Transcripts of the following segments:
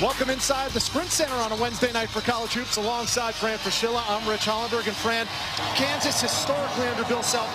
Welcome inside the Sprint Center on a Wednesday night for college hoops alongside Fran Fraschilla. I'm Rich Hollenberg. And Fran, Kansas historically under Bill Self,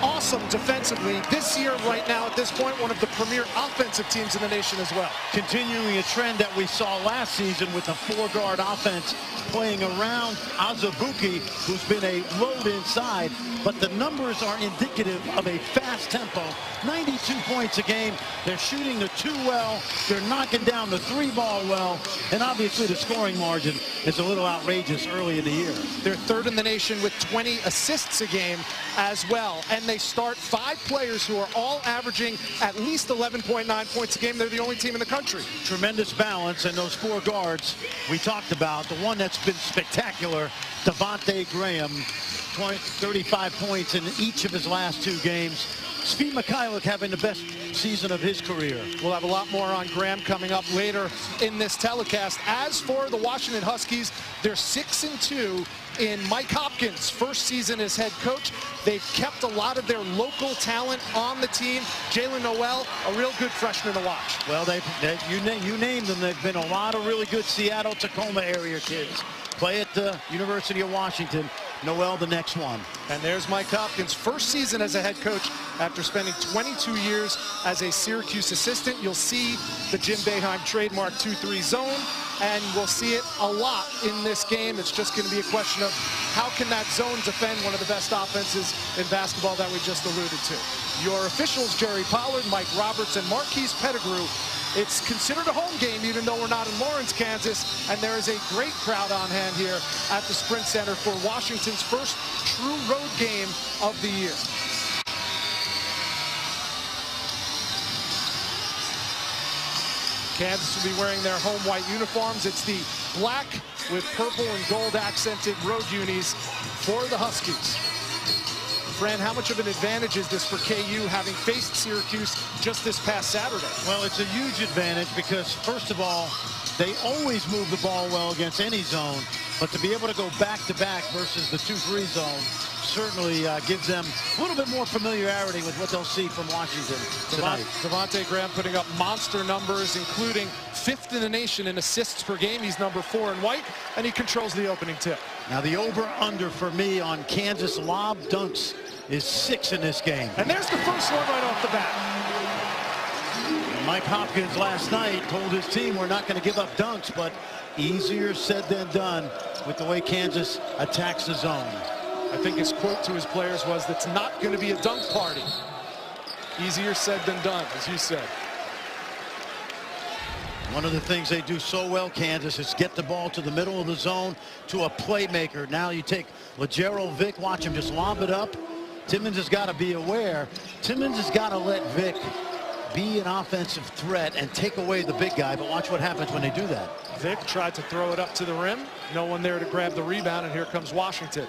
awesome defensively. This year, right now, at this point, one of the premier offensive teams in the nation as well. Continuing a trend that we saw last season with a four-guard offense playing around Azubuike, who's been a load inside, but the numbers are indicative of a fast tempo. 92 points a game. They're shooting the two well. They're knocking down the three ball well. And obviously the scoring margin is a little outrageous early in the year. They're third in the nation with 20 assists a game as well. And they start 5 players who are all averaging at least 11.9 points a game. They're the only team in the country. Tremendous balance, and those four guards we talked about, the one that's been spectacular, Devontae Graham, 35 points in each of his last 2 games. Svi Mykhailiuk having the best season of his career. We'll have a lot more on Graham coming up later in this telecast. As for the Washington Huskies, they're 6-2 in Mike Hopkins' first season as head coach. They've kept a lot of their local talent on the team. Jalen Noel, a real good freshman to watch. Well, you named them. There've been a lot of really good Seattle, Tacoma area kids play at the University of Washington. Noel, the next one. And there's Mike Hopkins' first season as a head coach after spending 22 years as a Syracuse assistant. You'll see the Jim Boeheim trademark 2-3 zone, and we'll see it a lot in this game. It's just going to be a question of how can that zone defend one of the best offenses in basketball that we just alluded to. Your officials, Jerry Pollard, Mike Roberts, and Marquise Pettigrew. It's considered a home game, even though we're not in Lawrence, Kansas, and there is a great crowd on hand here at the Sprint Center for Washington's first true road game of the year. Kansas will be wearing their home white uniforms. It's the black with purple and gold accented road unis for the Huskies. Fran, how much of an advantage is this for KU having faced Syracuse just this past Saturday? Well, it's a huge advantage because, first of all, they always move the ball well against any zone, but to be able to go back-to-back versus the 2-3 zone certainly gives them a little bit more familiarity with what they'll see from Washington tonight. Devontae Graham putting up monster numbers, including 5th in the nation in assists per game. He's number 4 in white, and he controls the opening tip. Now the over-under for me on Kansas lob dunks is 6 in this game. And there's the first one right off the bat. Mike Hopkins last night told his team we're not going to give up dunks, but easier said than done with the way Kansas attacks the zone. I think his quote to his players was, "That's not going to be a dunk party." Easier said than done, as you said. One of the things they do so well, Kansas, is get the ball to the middle of the zone to a playmaker. Now you take Lagerald Vick, watch him just lob it up. Timmons has got to be aware. Timmons has got to let Vick be an offensive threat and take away the big guy, but watch what happens when they do that. Vick tried to throw it up to the rim. No one there to grab the rebound, and here comes Washington.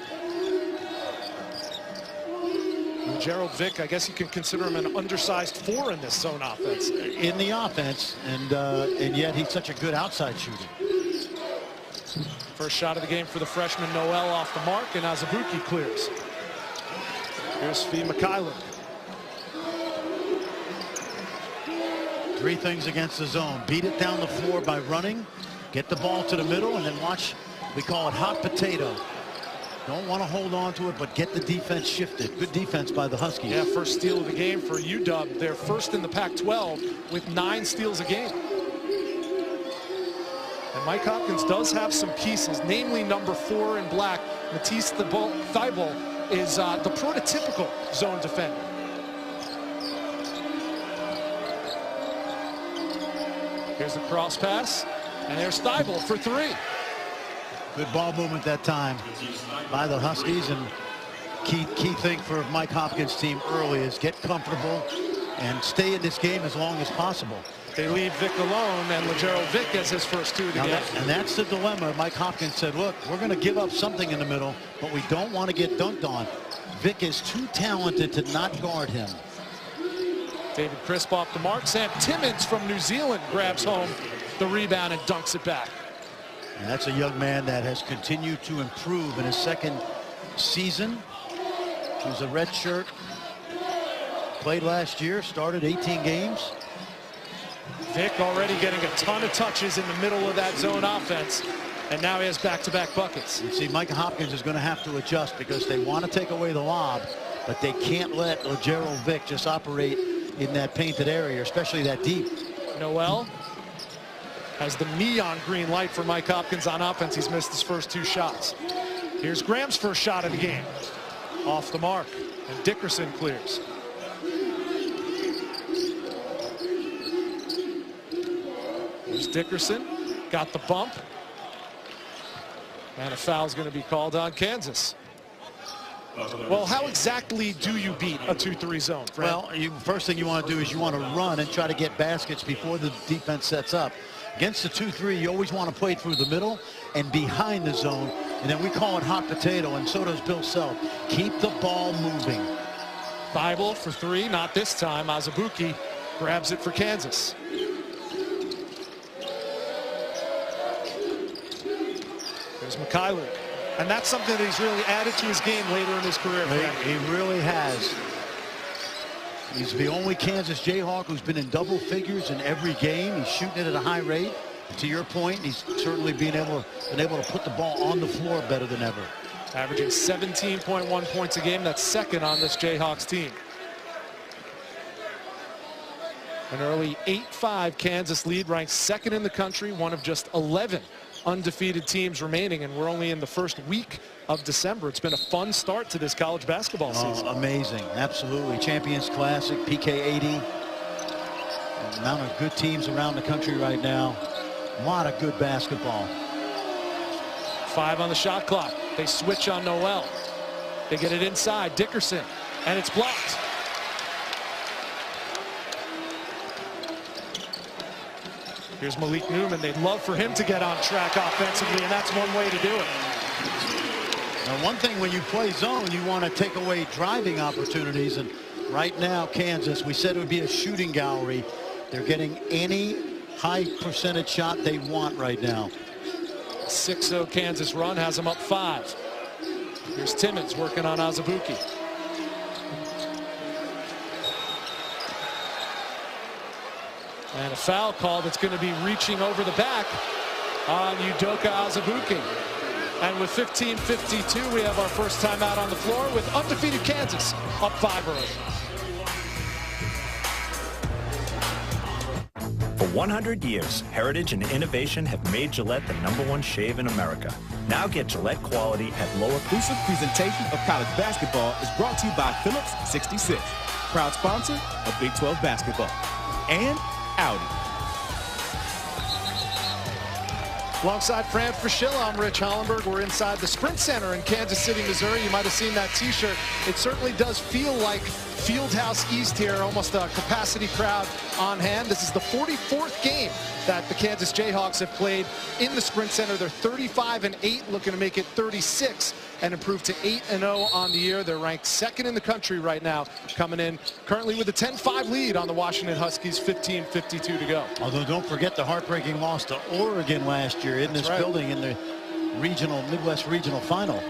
Gerald Vick, I guess you can consider him an undersized 4 in this zone offense. In the offense, and yet he's such a good outside shooter. First shot of the game for the freshman Noel off the mark, and Azubuike clears. Here's Svi Mykhailiuk. 3 things against the zone. Beat it down the floor by running, get the ball to the middle, and then watch, we call it hot potato. Don't want to hold on to it, but get the defense shifted. Good defense by the Huskies. Yeah, first steal of the game for UW. They're first in the Pac-12 with 9 steals a game. And Mike Hopkins does have some pieces, namely number 4 in black. Matisse Thybulle is the prototypical zone defender. Here's the cross pass, and there's Thybulle for 3. Good ball movement that time by the Huskies, and key thing for Mike Hopkins' team early is get comfortable and stay in this game as long as possible. They leave Vick alone, and Lagerald Vick gets his first 2 of the game. And that's the dilemma. Mike Hopkins said, look, we're going to give up something in the middle, but we don't want to get dunked on. Vick is too talented to not guard him. David Crisp off the mark. Sam Timmons from New Zealand grabs home the rebound and dunks it back. And that's a young man that has continued to improve in his second season. He was a redshirt. Played last year, started 18 games. Vic already getting a ton of touches in the middle of that zone offense. And now he has back-to-back buckets. You see, Micah Hopkins is going to have to adjust because they want to take away the lob, but they can't let Lagerald Vic just operate in that painted area, especially that deep. Noel has the neon green light for Mike Hopkins on offense. He's missed his first 2 shots. Here's Graham's first shot of the game. Off the mark, and Dickerson clears. There's Dickerson, got the bump. And a foul's going to be called on Kansas. Well, how exactly do you beat a 2-3 zone, Fred? Well, first thing you want to do is you want to run and try to get baskets before the defense sets up. Against the 2-3, you always want to play through the middle and behind the zone. And then we call it hot potato, and so does Bill Self. Keep the ball moving. Bible for 3, not this time. Azubuike grabs it for Kansas. There's Mikhailuk. And that's something that he's really added to his game later in his career. He really has. He's the only Kansas Jayhawk who's been in double figures in every game. He's shooting it at a high rate. To your point, he's certainly been able to put the ball on the floor better than ever. Averaging 17.1 points a game. That's second on this Jayhawks team. An early 8-5 Kansas lead, ranks second in the country, one of just 11 undefeated teams remaining, and we're only in the first week of December. It's been a fun start to this college basketball season. Amazing, absolutely. Champions Classic, PK 80. The amount of good teams around the country right now. A lot of good basketball. 5 on the shot clock. They switch on Noel. They get it inside. Dickerson, and it's blocked. Here's Malik Newman. They'd love for him to get on track offensively, and that's one way to do it. Now, one thing when you play zone, you want to take away driving opportunities, and right now, Kansas, we said it would be a shooting gallery. They're getting any high percentage shot they want right now. 6-0 Kansas run has them up 5. Here's Timmons working on Azubuike. And a foul call that's going to be reaching over the back on Udoka Azubuike. And with 15:52, we have our first timeout on the floor with undefeated Kansas up 5 early. For 100 years, heritage and innovation have made Gillette the #1 shave in America. Now get Gillette quality at lower. Exclusive presentation of college basketball is brought to you by Phillips 66, proud sponsor of Big 12 basketball, and Audi. Alongside Fran Fraschilla, I'm Rich Hollenberg. We're inside the Sprint Center in Kansas City, Missouri. You might have seen that t-shirt. It certainly does feel like Fieldhouse East here, almost a capacity crowd on hand. This is the 44th game that the Kansas Jayhawks have played in the Sprint Center. They're 35-8, looking to make it 36 and improve to 8-0 on the year. They're ranked second in the country right now, coming in currently with a 10-5 lead on the Washington Huskies, 15:52 to go. Although don't forget the heartbreaking loss to Oregon last year in this building in the Midwest Regional Final.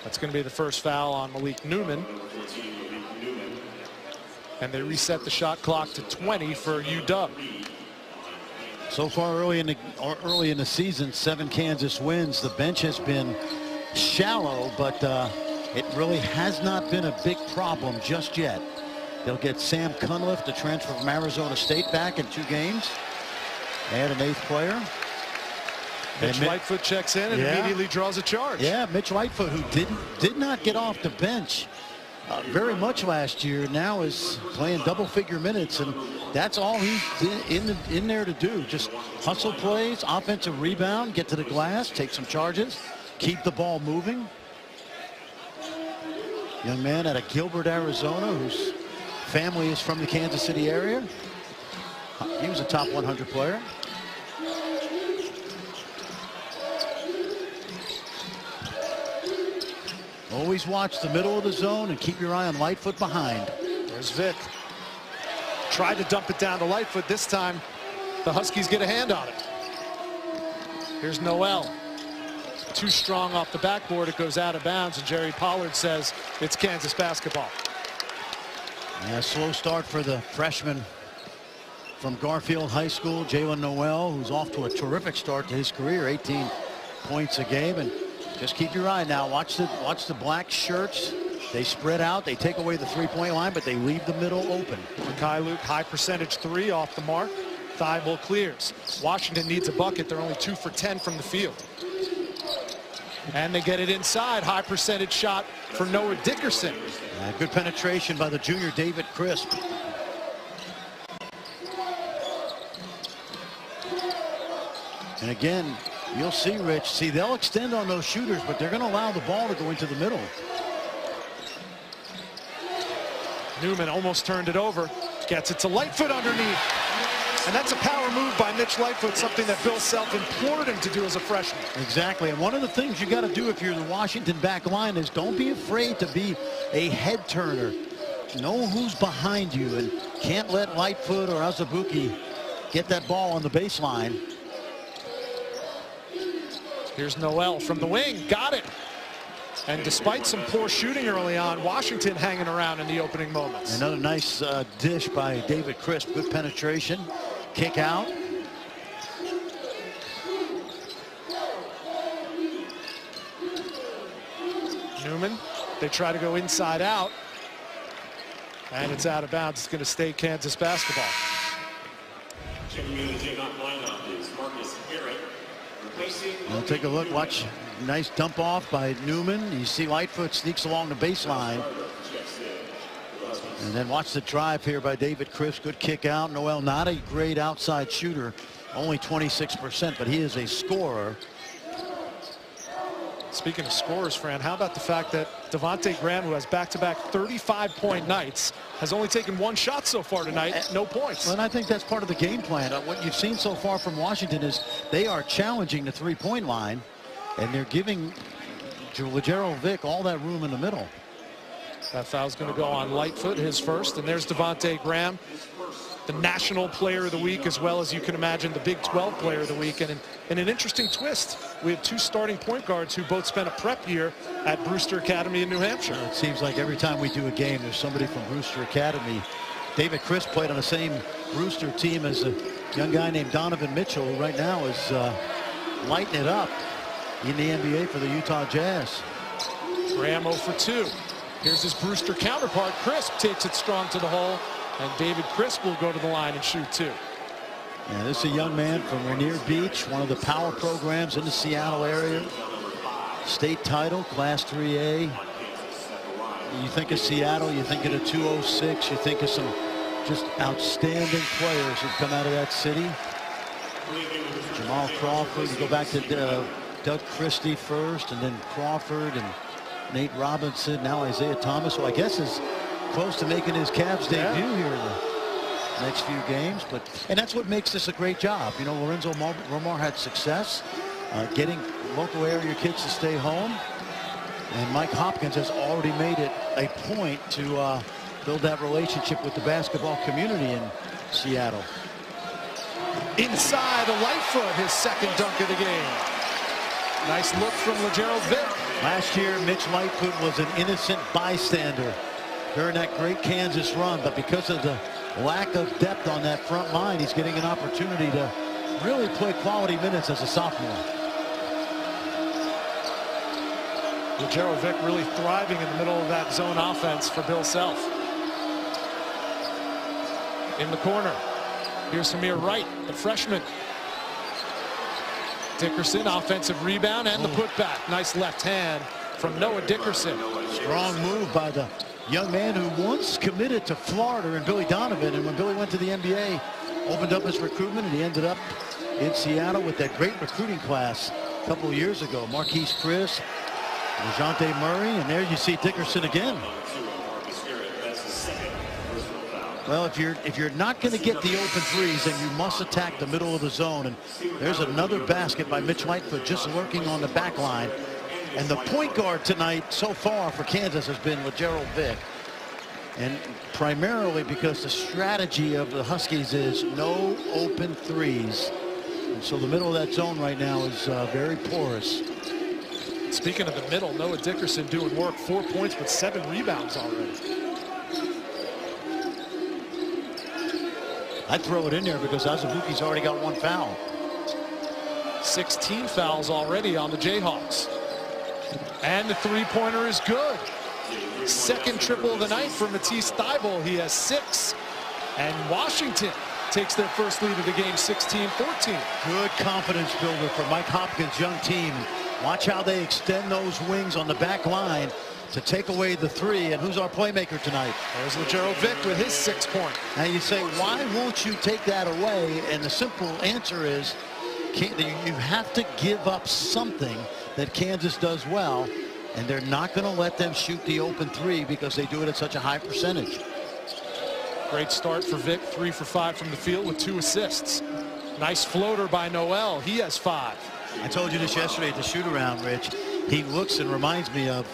That's going to be the first foul on Malik Newman. And they reset the shot clock to 20 for UW. So far early in the season, 7 Kansas wins. The bench has been shallow, but it really has not been a big problem just yet. They'll get Sam Cunliffe, the transfer from Arizona State, back in 2 games. Add an 8th player. Mitch Lightfoot checks in and immediately draws a charge. Yeah, Mitch Lightfoot, who did not get off the bench very much last year, now is playing double-figure minutes, and that's all he's in there to do. Just hustle plays, offensive rebound, get to the glass, take some charges, keep the ball moving. Young man out of Gilbert, Arizona, whose family is from the Kansas City area. He was a top 100 player. Always watch the middle of the zone and keep your eye on Lightfoot behind. There's Vic. Tried to dump it down to Lightfoot. This time, the Huskies get a hand on it. Here's Noel. too strong off the backboard. It goes out of bounds, and Jerry Pollard says it's Kansas basketball. Yeah, slow start for the freshman from Garfield High School, Jalen Noel, who's off to a terrific start to his career, 18 points a game. And just keep your eye now. Watch the black shirts. They spread out. They take away the three-point line, but they leave the middle open. Kai Luke, high percentage three off the mark. Thibault clears. Washington needs a bucket. They're only 2 for 10 from the field. And they get it inside. High percentage shot for Noah Dickerson. Good penetration by the junior David Crisp. And again, you'll see, Rich. See, they'll extend on those shooters, but they're going to allow the ball to go into the middle. Newman almost turned it over. Gets it to Lightfoot underneath. And that's a power move by Mitch Lightfoot, something that Bill Self implored him to do as a freshman. Exactly. And one of the things you got to do if you're the Washington back line is don't be afraid to be a head turner. Know who's behind you and can't let Lightfoot or Azubuike get that ball on the baseline. Here's Noel from the wing. Got it. And despite some poor shooting early on, Washington hanging around in the opening moments. Another nice dish by David Crisp. Good penetration. Kick out. Newman, they try to go inside out. And it's out of bounds. It's going to stay Kansas basketball. We'll take a look. Watch. Nice dump off by Newman. You see Lightfoot sneaks along the baseline. And then watch the drive here by David Crisp. Good kick out. Noel, not a great outside shooter. Only 26%, but he is a scorer. Speaking of scorers, Fran, how about the fact that Devontae Graham, who has back-to-back 35-point nights, has only taken 1 shot so far tonight, no points. Well, and I think that's part of the game plan. What you've seen so far from Washington is they are challenging the three-point line, and they're giving Lagerald Vick all that room in the middle. That foul's going to go on Lightfoot, his first, and there's Devontae Graham, the National Player of the Week, as well as you can imagine the Big 12 Player of the Week. And in an interesting twist, we have 2 starting point guards who both spent a prep year at Brewster Academy in New Hampshire. It seems like every time we do a game, there's somebody from Brewster Academy. David Crisp played on the same Brewster team as a young guy named Donovan Mitchell, who right now is lighting it up in the NBA for the Utah Jazz. Graham 0 for 2. Here's his Brewster counterpart. Crisp takes it strong to the hole, and David Crisp will go to the line and shoot 2. Yeah, this is a young man from Rainier Beach, one of the power programs in the Seattle area. State title, Class 3A. You think of Seattle, you think of the 206, you think of some just outstanding players who've come out of that city. Jamal Crawford, you go back to Doug Christie first, and then Crawford and Nate Robinson, now Isaiah Thomas, who I guess is close to making his Cavs debut here in the next few games. And that's what makes this a great job. You know, Lorenzo Romar had success getting local area kids to stay home. And Mike Hopkins has already made it a point to build that relationship with the basketball community in Seattle. Inside, Lightfoot, his second dunk of the game. Nice look from Lagerald Vick. Last year, Mitch Lightfoot was an innocent bystander during that great Kansas run, but because of the lack of depth on that front line, he's getting an opportunity to really play quality minutes as a sophomore. Lagerald Vick really thriving in the middle of that zone offense for Bill Self. In the corner, here's Samir Wright, the freshman. Dickerson, offensive rebound and the putback. Nice left hand from Noah Dickerson. Strong move by the young man who once committed to Florida and Billy Donovan, and when Billy went to the NBA, opened up his recruitment, and he ended up in Seattle with that great recruiting class a couple of years ago. Marquise Chris, DeJounte Murray, and there you see Dickerson again. Well, if you're not going to get the open threes, then you must attack the middle of the zone. And there's another basket by Mitch Lightfoot just lurking on the back line. And the point guard tonight so far for Kansas has been Lagerald Vick. And primarily because the strategy of the Huskies is no open threes. And so the middle of that zone right now is very porous. Speaking of the middle, Noah Dickerson doing work. 4 points with 7 rebounds already. I'd throw it in there because Azubuike's already got 1 foul. 16 fouls already on the Jayhawks. And the three-pointer is good. Second triple of the night for Matisse Thybulle. He has 6. And Washington takes their first lead of the game, 16-14. Good confidence builder for Mike Hopkins' young team. Watch how they extend those wings on the back line to take away the 3. And who's our playmaker tonight? There's Lagerald Vick with his 6-point. Now you say, why won't you take that away? And the simple answer is, you have to give up something that Kansas does well, and they're not going to let them shoot the open 3 because they do it at such a high percentage. Great start for Vick, 3 for 5 from the field with 2 assists. Nice floater by Noel. He has 5. I told you this yesterday at the shoot-around, Rich. He looks and reminds me of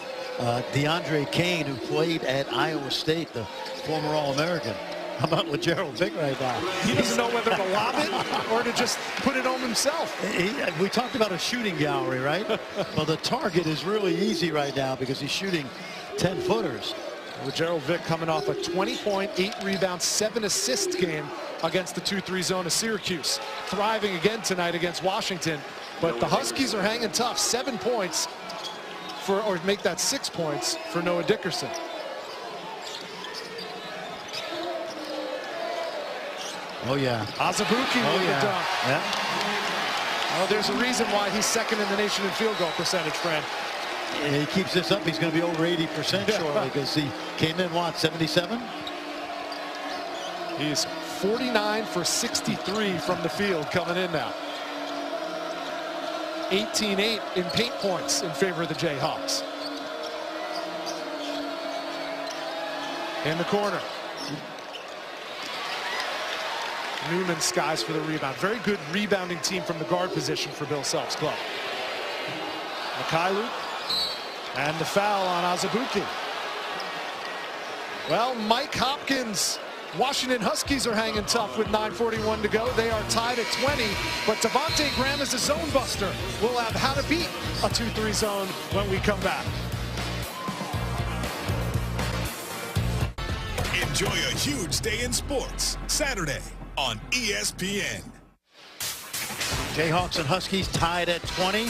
DeAndre Kane, who played at Iowa State, the former All-American. How about Lagerald Vick right now? He doesn't know whether to lob it or to just put it on himself. We talked about a shooting gallery, right? Well, the target is really easy right now because he's shooting 10-footers. Lagerald Vick coming off a 20-point, 8-rebound, 7-assist game against the 2-3 zone of Syracuse. Thriving again tonight against Washington. But the Huskies are hanging tough. 7 points for, or make that 6 points for Noah Dickerson. Oh, yeah. Azubuike with the dunk. Yeah. Oh, there's a reason why he's second in the nation in field goal percentage, Fred. And he keeps this up, he's going to be over 80% shortly because he came in, what, 77? He's 49 for 63 from the field coming in now. 18-8 in paint points in favor of the Jayhawks. In the corner. Newman skies for the rebound. Very good rebounding team from the guard position for Bill Self's club. Mykhailiuk. And the foul on Azubuike. Well, Mike Hopkins, Washington Huskies are hanging tough with 9:41 to go. They are tied at 20, but Devontae Graham is a zone buster. We'll have how to beat a 2-3 zone when we come back. Enjoy a huge day in sports Saturday on ESPN. Jayhawks and Huskies tied at 20.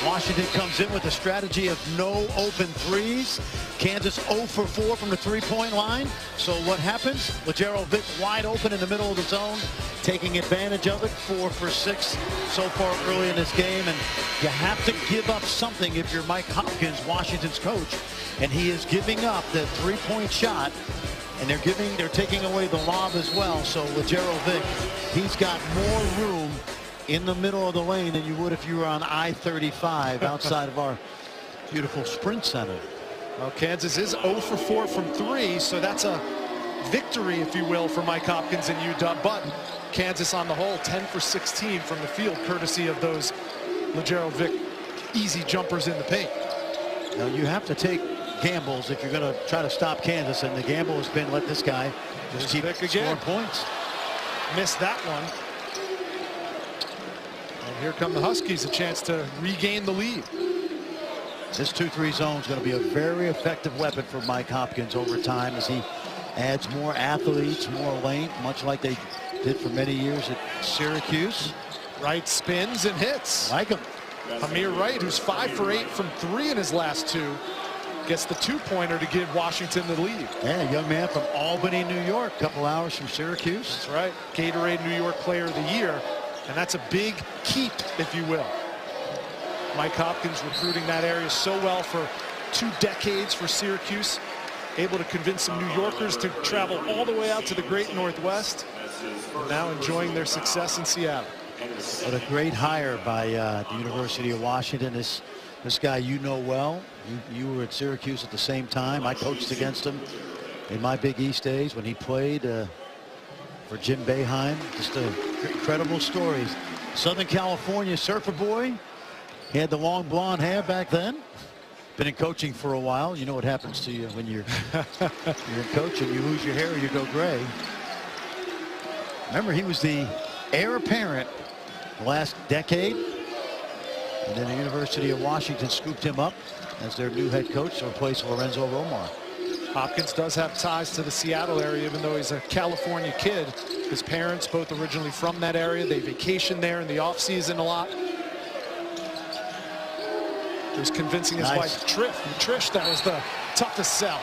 Washington comes in with a strategy of no open threes. Kansas 0 for 4 from the three-point line. So what happens? Lagerald Vick wide open in the middle of the zone, taking advantage of it. 4 for 6 so far early in this game. And you have to give up something if you're Mike Hopkins, Washington's coach. And he is giving up that three-point shot. And they're taking away the lob as well. So Lagerald Vick, he's got more room in the middle of the lane than you would if you were on I-35 outside of our beautiful Sprint Center. Well, Kansas is 0 for 4 from 3, so that's a victory, if you will, for Mike Hopkins and UW. But Kansas on the whole 10 for 16 from the field, courtesy of those Lagerald Vick easy jumpers in the paint. Now you have to take gambles if you're going to try to stop Kansas, and the gamble has been let this guy just keep scoring points. Missed that one. And here come the Huskies, a chance to regain the lead. This 2-3 zone is going to be a very effective weapon for Mike Hopkins over time as he adds more athletes, more length, much like they did for many years at Syracuse. Wright spins and hits. Like him. Amir Wright, who's 5 for 8 from 3 in his last 2, gets the 2-pointer to give Washington the lead. Yeah, a young man from Albany, New York, a couple hours from Syracuse. That's right. Gatorade New York Player of the Year. And that's a big keep, if you will. Mike Hopkins recruiting that area so well for 2 decades for Syracuse. Able to convince some New Yorkers to travel all the way out to the great Northwest. And now enjoying their success in Seattle. What a great hire by the University of Washington. This guy you know well. You were at Syracuse at the same time. I coached against him in my Big East days when he played for Jim Boeheim. Just incredible stories. Southern California surfer boy. He had the long blonde hair back then. Been in coaching for a while. You know what happens to you when you're in coaching. You lose your hair, you go gray. Remember, he was the heir apparent the last decade And then the University of Washington scooped him up as their new head coach to replace Lorenzo Romar. Hopkins does have ties to the Seattle area, even though he's a California kid. His parents, both originally from that area, they vacation there in the off-season a lot. He was convincing his wife, Trish, that was the toughest sell.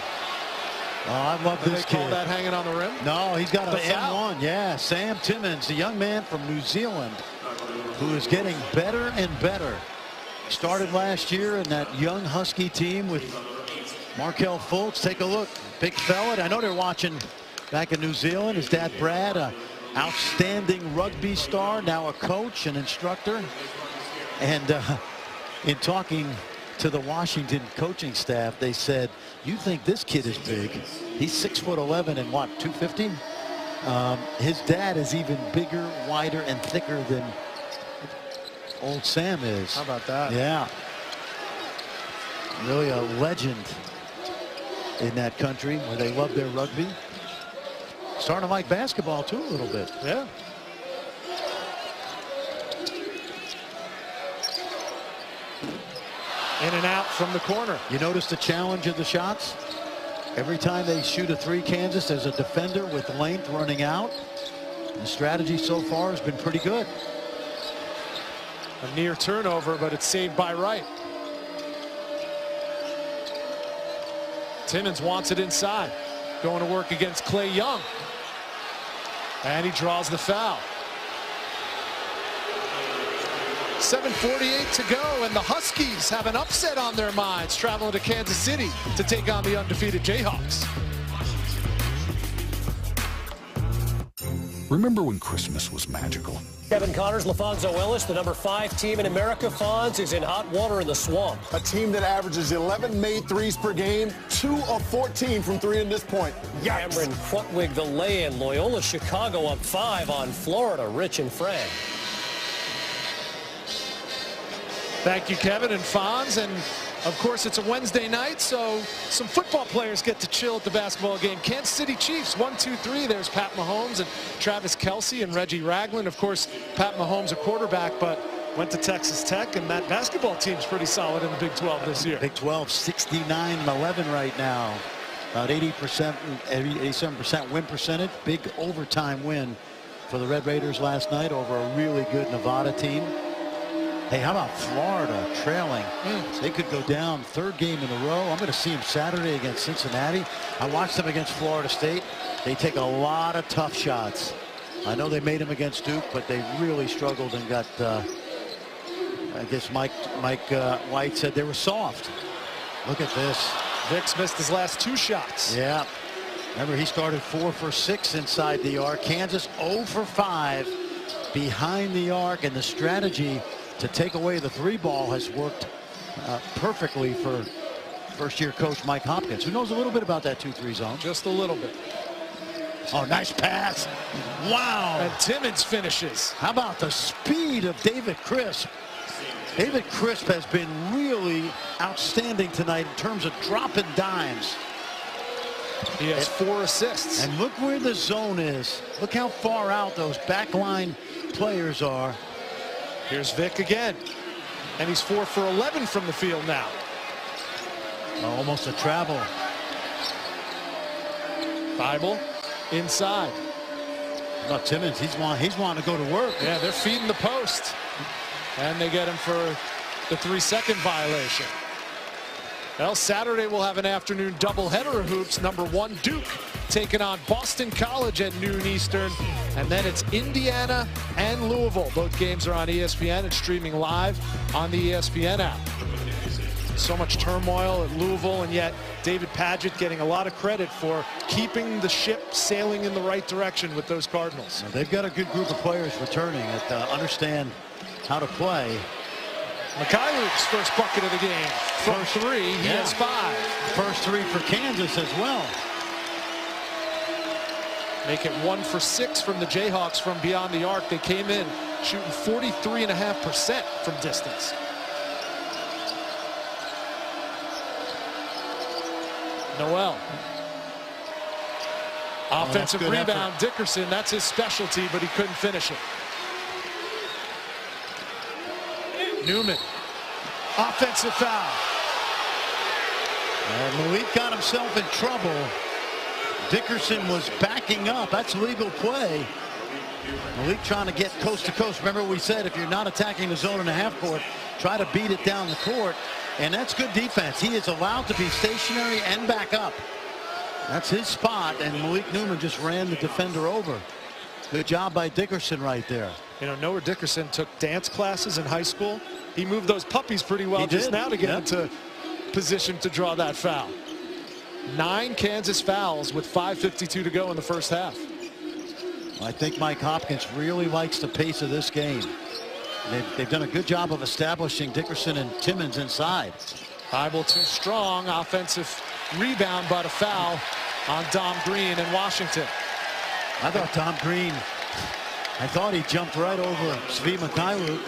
Oh, I love this kid. They call that hanging on the rim? No, he's got an foul. M1. Yeah, Sam Timmins, the young man from New Zealand, who is getting better and better. Started last year in that young Husky team with Markelle Fultz. Take a look. Big fella. I know they're watching back in New Zealand. His dad, Brad, an outstanding rugby star, now a coach, an instructor. And in talking to the Washington coaching staff, they said, you think this kid is big? He's 6'11" and what, 250? His dad is even bigger, wider, and thicker than old Sam is. How about that? Yeah. Really a legend in that country where they love their rugby. Starting to like basketball too a little bit. Yeah. In and out from the corner. You notice the challenge of the shots? Every time they shoot a three, Kansas, there's a defender with length running out. The strategy so far has been pretty good. A near turnover, but it's saved by Wright. Timmins wants it inside. Going to work against Clay Young. And he draws the foul. 7:48 to go, and the Huskies have an upset on their minds, traveling to Kansas City to take on the undefeated Jayhawks. Remember when Christmas was magical? Kevin Connors, LaFonso Ellis, the number 5 team in America. Fonz is in hot water in the swamp. A team that averages 11 made threes per game, 2 of 14 from 3 in this point. Yikes. Cameron Krutwig, the lay-in. Loyola Chicago up 5 on Florida. Rich and Frank. Thank you, Kevin and Fonz. And of course, it's a Wednesday night, so some football players get to chill at the basketball game. Kansas City Chiefs, 1-2-3. There's Pat Mahomes and Travis Kelce and Reggie Ragland. Of course, Pat Mahomes a quarterback, but went to Texas Tech, and that basketball team's pretty solid in the Big 12 this year. Big 12, 69-11 right now. About 80%, 87% win percentage. Big overtime win for the Red Raiders last night over a really good Nevada team. Hey, how about Florida trailing? They could go down, 3rd game in a row. I'm going to see them Saturday against Cincinnati. I watched them against Florida State. They take a lot of tough shots. I know they made them against Duke, but they really struggled and got, I guess Mike White said they were soft. Look at this. Vicks missed his last 2 shots. Yeah. Remember, he started 4 for 6 inside the arc. Kansas 0 for 5 behind the arc, and the strategy to take away the 3 ball has worked perfectly for first-year coach Mike Hopkins, who knows a little bit about that 2-3 zone. Just a little bit. Oh, nice pass. Wow. And Timmins finishes. How about the speed of David Crisp? David Crisp has been really outstanding tonight in terms of dropping dimes. He has 4 assists. And look where the zone is. Look how far out those backline players are. Here's Vic again. And he's 4 for 11 from the field now. Almost a travel. Bible inside. How about Timmins? He's wanting to go to work. Yeah, they're feeding the post. And they get him for the 3-second violation. Well, Saturday we'll have an afternoon doubleheader of hoops. Number 1 Duke taking on Boston College at noon Eastern. And then it's Indiana and Louisville. Both games are on ESPN and streaming live on the ESPN app. So much turmoil at Louisville, and yet David Padgett getting a lot of credit for keeping the ship sailing in the right direction with those Cardinals. Now, they've got a good group of players returning that understand how to play. Mikhailuk's first bucket of the game. From 3, he has 5. First 3 for Kansas as well. Make it 1 for 6 from the Jayhawks from beyond the arc. They came in shooting 43.5% from distance. Noel. Offensive rebound, effort. Dickerson, that's his specialty, but he couldn't finish it. Newman Offensive foul. And Malik got himself in trouble. Dickerson was backing up. That's legal play. Malik trying to get coast to coast. Remember we said if you're not attacking the zone in the half court, try to beat it down the court. And that's good defense. He is allowed to be stationary and back up. That's his spot, and Malik Newman just ran the defender over. Good job by Dickerson right there. You know, Noah Dickerson took dance classes in high school. He moved those puppies pretty well just now to get into position to draw that foul. 9 Kansas fouls with 5:52 to go in the first half. I think Mike Hopkins really likes the pace of this game. They've done a good job of establishing Dickerson and Timmons inside. Thibault too strong. Offensive rebound, but a foul on Dom Green in Washington. I thought Dom Green, I thought he jumped right over Svi Mikhailuk,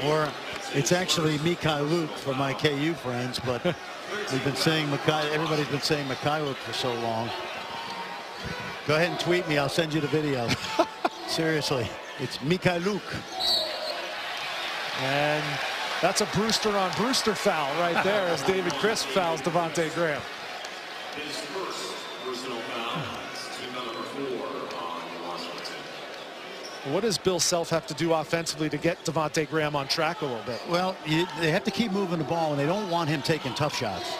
or it's actually Mikhailuk for my KU friends, but we've been saying everybody's been saying Mikhailuk for so long. Go ahead and tweet me, I'll send you the video. Seriously, it's Mikhailuk. And that's a Brewster on Brewster foul right there as David Crisp fouls Devontae Graham. What does Bill Self have to do offensively to get Devontae Graham on track a little bit? Well, they have to keep moving the ball, and they don't want him taking tough shots.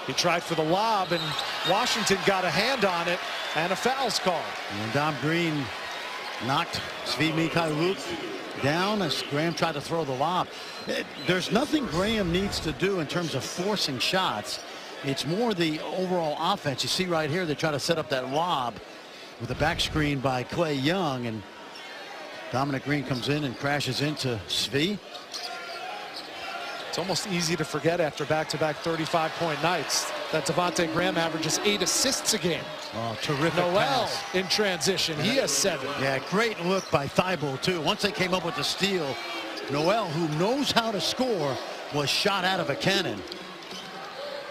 He tried for the lob, and Washington got a hand on it, and a foul's called. And Dom Green knocked Svi Mikhailuk down as Graham tried to throw the lob. There's nothing Graham needs to do in terms of forcing shots. It's more the overall offense. You see right here, they try to set up that lob with a back screen by Clay Young, and Dominic Green comes in and crashes into Svi. It's almost easy to forget after back-to-back 35-point nights that Devontae Graham averages 8 assists a game. Oh, terrific Noel pass. in transition. He has 7. Yeah, great look by Thibault, too. Once they came up with the steal, Noel, who knows how to score, was shot out of a cannon.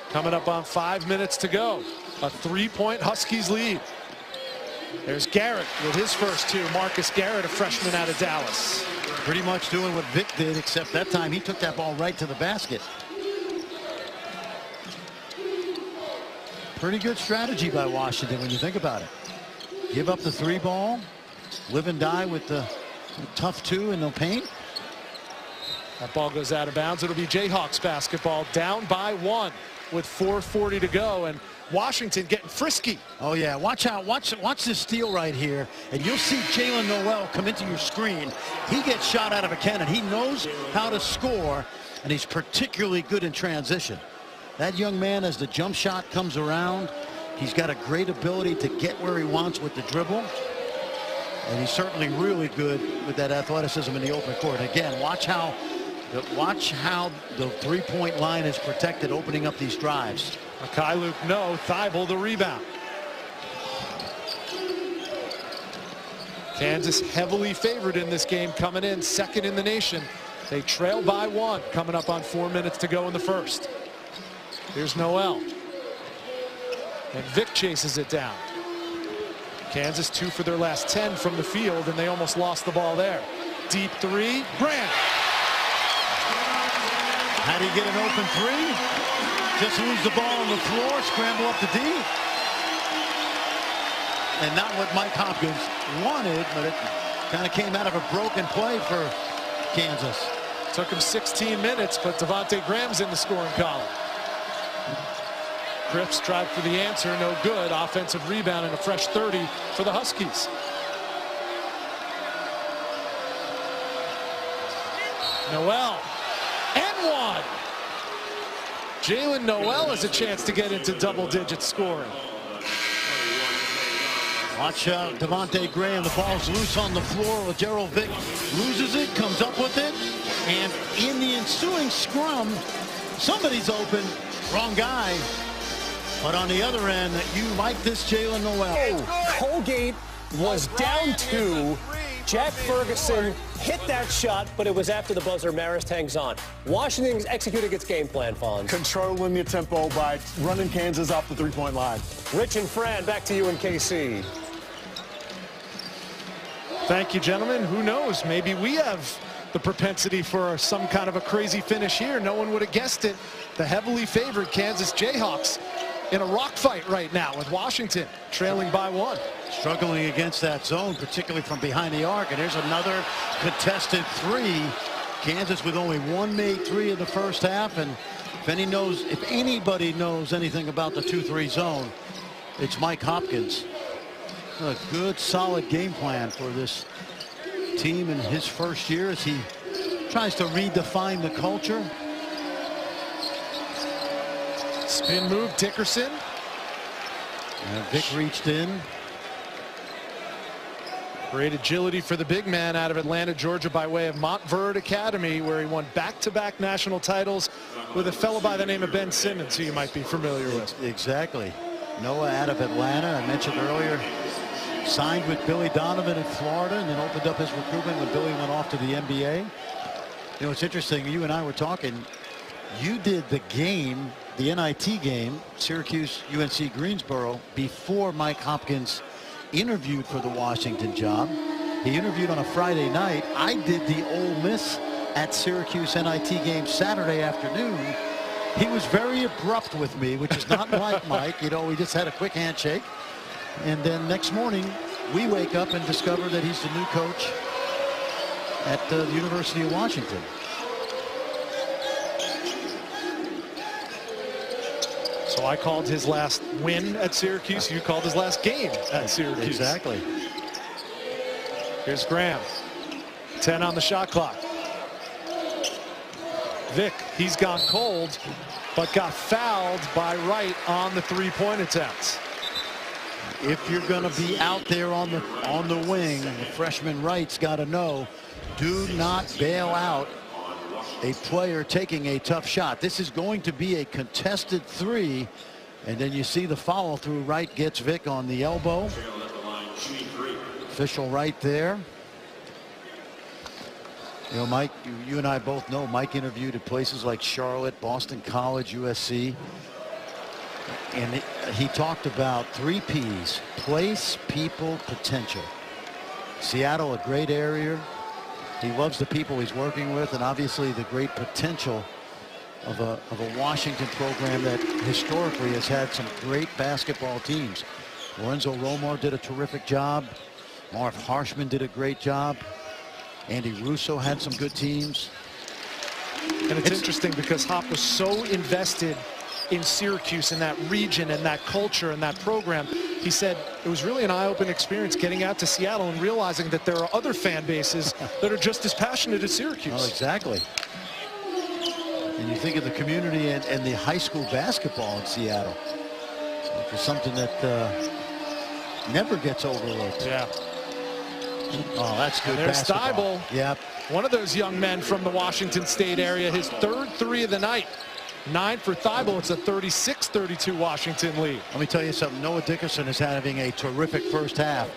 Coming up on 5 minutes to go. A 3-point Huskies lead. There's Garrett with his first 2. Marcus Garrett, a freshman out of Dallas. Pretty much doing what Vic did, except that time he took that ball right to the basket. Pretty good strategy by Washington when you think about it. Give up the 3 ball, live and die with the tough 2 and no paint. That ball goes out of bounds. It'll be Jayhawks basketball, down by 1 with 4:40 to go, and Washington getting frisky. Oh yeah, watch this steal right here, and you'll see Jalen Noel come into your screen. He gets shot out of a cannon. He knows how to score, and he's particularly good in transition. That young man, as the jump shot comes around, he's got a great ability to get where he wants with the dribble, and he's certainly really good with that athleticism in the open court. Again, watch how the 3-point line is protected, opening up these drives. Mikhailuk, no. Thibault the rebound. Kansas heavily favored in this game, coming in second in the nation. They trail by 1, coming up on 4 minutes to go in the first. Here's Noel. And Vic chases it down. Kansas 2 for their last 10 from the field, and they almost lost the ball there. Deep 3, Graham. How do you get an open 3? Just lose the ball on the floor, scramble up the D. And not what Mike Hopkins wanted, but it kind of came out of a broken play for Kansas. Took him 16 minutes, but Devontae Graham's in the scoring column. Cripps tried for the answer, no good. Offensive rebound and a fresh 30 for the Huskies. Noel, and 1. Jalen Noel has a chance to get into double-digit scoring. Watch out, Devontae Graham. The ball's loose on the floor. Gerald Vick loses it, comes up with it, and in the ensuing scrum, somebody's open. Wrong guy. But on the other end, you like this Jalen Noel. Colgate was down 2. Jack Ferguson hit that shot, but it was after the buzzer. Marist hangs on. Washington's executing its game plan, Fonz. Controlling the tempo by running Kansas off the 3-point line. Rich and Fran, back to you in KC. Thank you, gentlemen. Who knows? Maybe we have the propensity for some kind of a crazy finish here. No one would have guessed it. The heavily favored Kansas Jayhawks in a rock fight right now with Washington trailing by 1. Struggling against that zone, particularly from behind the arc. And here's another contested three. Kansas with only one made three in the first half. And if anybody knows anything about the 2-3 zone, it's Mike Hopkins. A good, solid game plan for this team in his first year as he tries to redefine the culture. Spin move, Dickerson. And Vic reached in. Great agility for the big man out of Atlanta, Georgia, by way of Montverde Academy, where he won back-to-back national titles with a fellow by the name of Ben Simmons, who you might be familiar with. Exactly. Noah out of Atlanta, I mentioned earlier, signed with Billy Donovan in Florida and then opened up his recruitment when Billy went off to the NBA. You know, it's interesting, you and I were talking, you did the game, the NIT game, Syracuse-UNC Greensboro, before Mike Hopkins interviewed for the Washington job. He interviewed on a Friday night. I did the Ole Miss at Syracuse NIT game Saturday afternoon. He was very abrupt with me, which is not like Mike. You know, we just had a quick handshake. And then next morning, we wake up and discover that he's the new coach at the University of Washington. So I called his last win at Syracuse. You called his last game at Syracuse. Exactly. Here's Graham. 10 on the shot clock. Vic, he's gone cold, but got fouled by Wright on the three-point attempts. If you're going to be out there on the wing, the freshman Wright's got to know, do not bail out a player taking a tough shot. This is going to be a contested three, and then you see the follow through. Wright gets Vic on the elbow. Official right there. You know, Mike, you and I both know Mike interviewed at places like Charlotte, Boston College, USC. And he talked about 3 P's: place, people, potential. Seattle, a great area. He loves the people he's working with, and obviously the great potential of a Washington program that historically has had some great basketball teams. Lorenzo Romar did a terrific job. Marv Harshman did a great job. Andy Russo had some good teams. And it's interesting because Hop was so invested in Syracuse and that region and that culture and that program. He said it was really an eye-opening experience getting out to Seattle and realizing that there are other fan bases that are just as passionate as Syracuse. Oh, exactly. And you think of the community and the high school basketball in Seattle, which is something that never gets overlooked. Yeah. Oh, that's good. There's basketball. Steibel. Yep. One of those young men from the Washington State area. His 3rd three of the night. 9 for Thibault. It's a 36-32 Washington lead. Let me tell you something. Noah Dickerson is having a terrific first half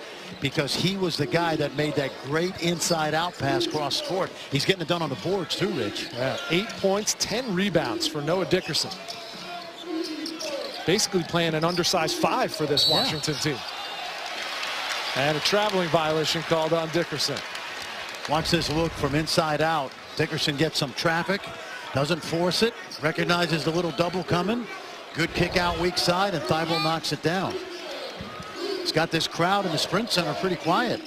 because he was the guy that made that great inside-out pass cross court. He's getting it done on the boards too, Rich. Yeah, 8 points, 10 rebounds for Noah Dickerson. Basically playing an undersized 5 for this Washington team. And a traveling violation called on Dickerson. Watch this look from inside out. Dickerson gets some traffic. Doesn't force it. Recognizes the little double coming. Good kick out weak side, and Thibault knocks it down. He's got this crowd in the Sprint Center pretty quiet.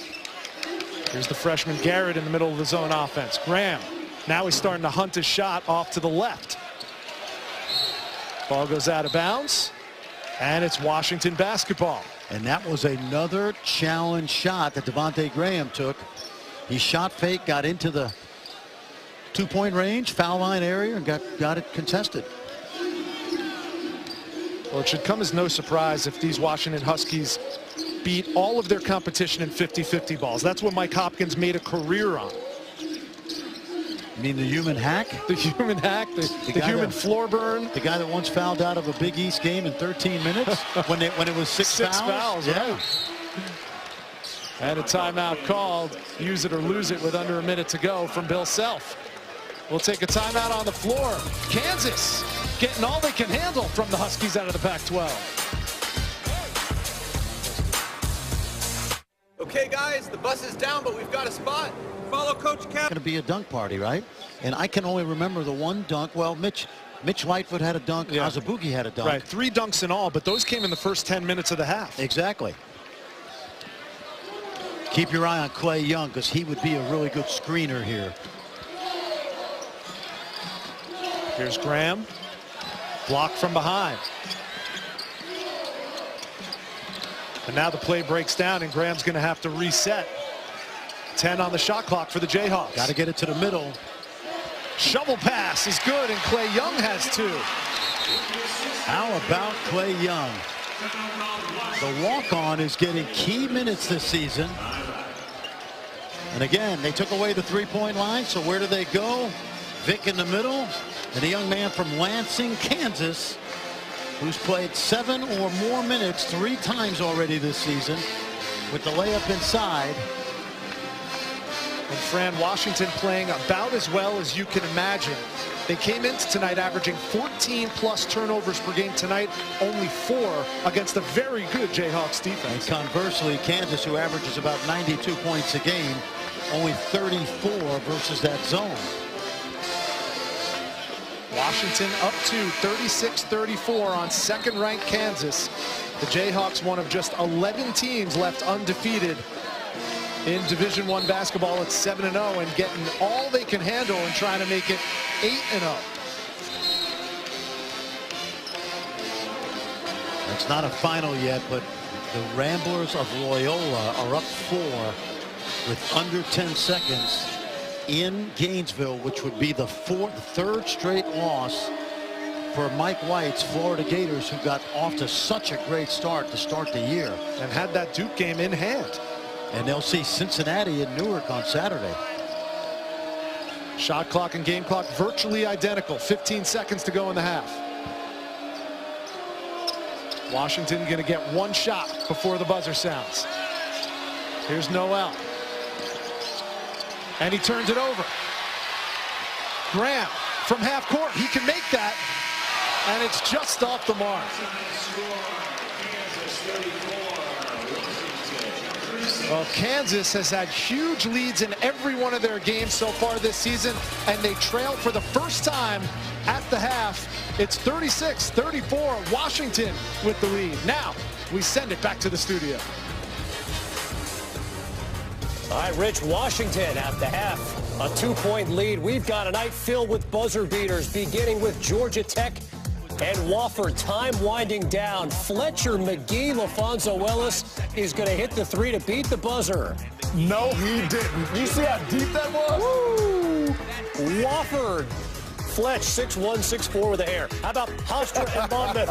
Here's the freshman Garrett in the middle of the zone offense. Graham. Now he's starting to hunt his shot off to the left. Ball goes out of bounds. And it's Washington basketball. And that was another challenge shot that Devontae Graham took. He shot fake, got into the two-point range, foul line area, and got it contested. Well, it should come as no surprise if these Washington Huskies beat all of their competition in 50-50 balls. That's what Mike Hopkins made a career on. You mean the human hack? The human hack, the human floor burn. The guy that once fouled out of a Big East game in 13 minutes when it was six fouls. Yeah. Right. And a timeout called. Use it or lose it with under a minute to go from Bill Self. We'll take a timeout on the floor. Kansas getting all they can handle from the Huskies out of the Pac-12. Okay, guys, the bus is down, but we've got a spot. Follow Coach Cap. Going to be a dunk party, right? And I can only remember the one dunk. Well, Mitch Lightfoot had a dunk. Yeah. Azubuike had a dunk. Right, 3 dunks in all, but those came in the first 10 minutes of the half. Exactly. Keep your eye on Klay Young because he would be a really good screener here. Here's Graham. Blocked from behind. And now the play breaks down, and Graham's going to have to reset. 10 on the shot clock for the Jayhawks. Got to get it to the middle. Shovel pass is good, and Klay Young has 2. How about Klay Young? The walk-on is getting key minutes this season. And again, they took away the three-point line, so where do they go? Vic in the middle, and a young man from Lansing, Kansas, who's played 7 or more minutes 3 times already this season with the layup inside. And Fran, Washington playing about as well as you can imagine. They came into tonight averaging 14+ turnovers per game. Tonight, only 4 against a very good Jayhawks defense. And conversely, Kansas, who averages about 92 points a game, only 34 versus that zone. Washington up to 36-34 on second-ranked Kansas. The Jayhawks, one of just 11 teams left undefeated in Division I basketball at 7-0 and getting all they can handle and trying to make it 8-0. It's not a final yet, but the Ramblers of Loyola are up 4 with under 10 seconds in Gainesville, which would be the 3rd straight loss for Mike White's Florida Gators, who got off to such a great start to start the year. And had that Duke game in hand. And they'll see Cincinnati and Newark on Saturday. Shot clock and game clock virtually identical. 15 seconds to go in the half. Washington going to get 1 shot before the buzzer sounds. Here's Noel. And he turns it over. Graham from half court. He can make that. And it's just off the mark. Well, Kansas has had huge leads in every one of their games so far this season, and they trail for the first time at the half. It's 36-34, Washington with the lead. Now, we send it back to the studio. All right, Rich, Washington at the half, a 2-point lead. We've got a night filled with buzzer beaters, beginning with Georgia Tech and Wofford. Time winding down. Fletcher, McGee, LaFonso Ellis is going to hit the 3 to beat the buzzer. No, he didn't. You see how deep that was? Woo! Wofford. Fletch, 6'1", 6'4" with the hair. How about Hofstra and Monmouth?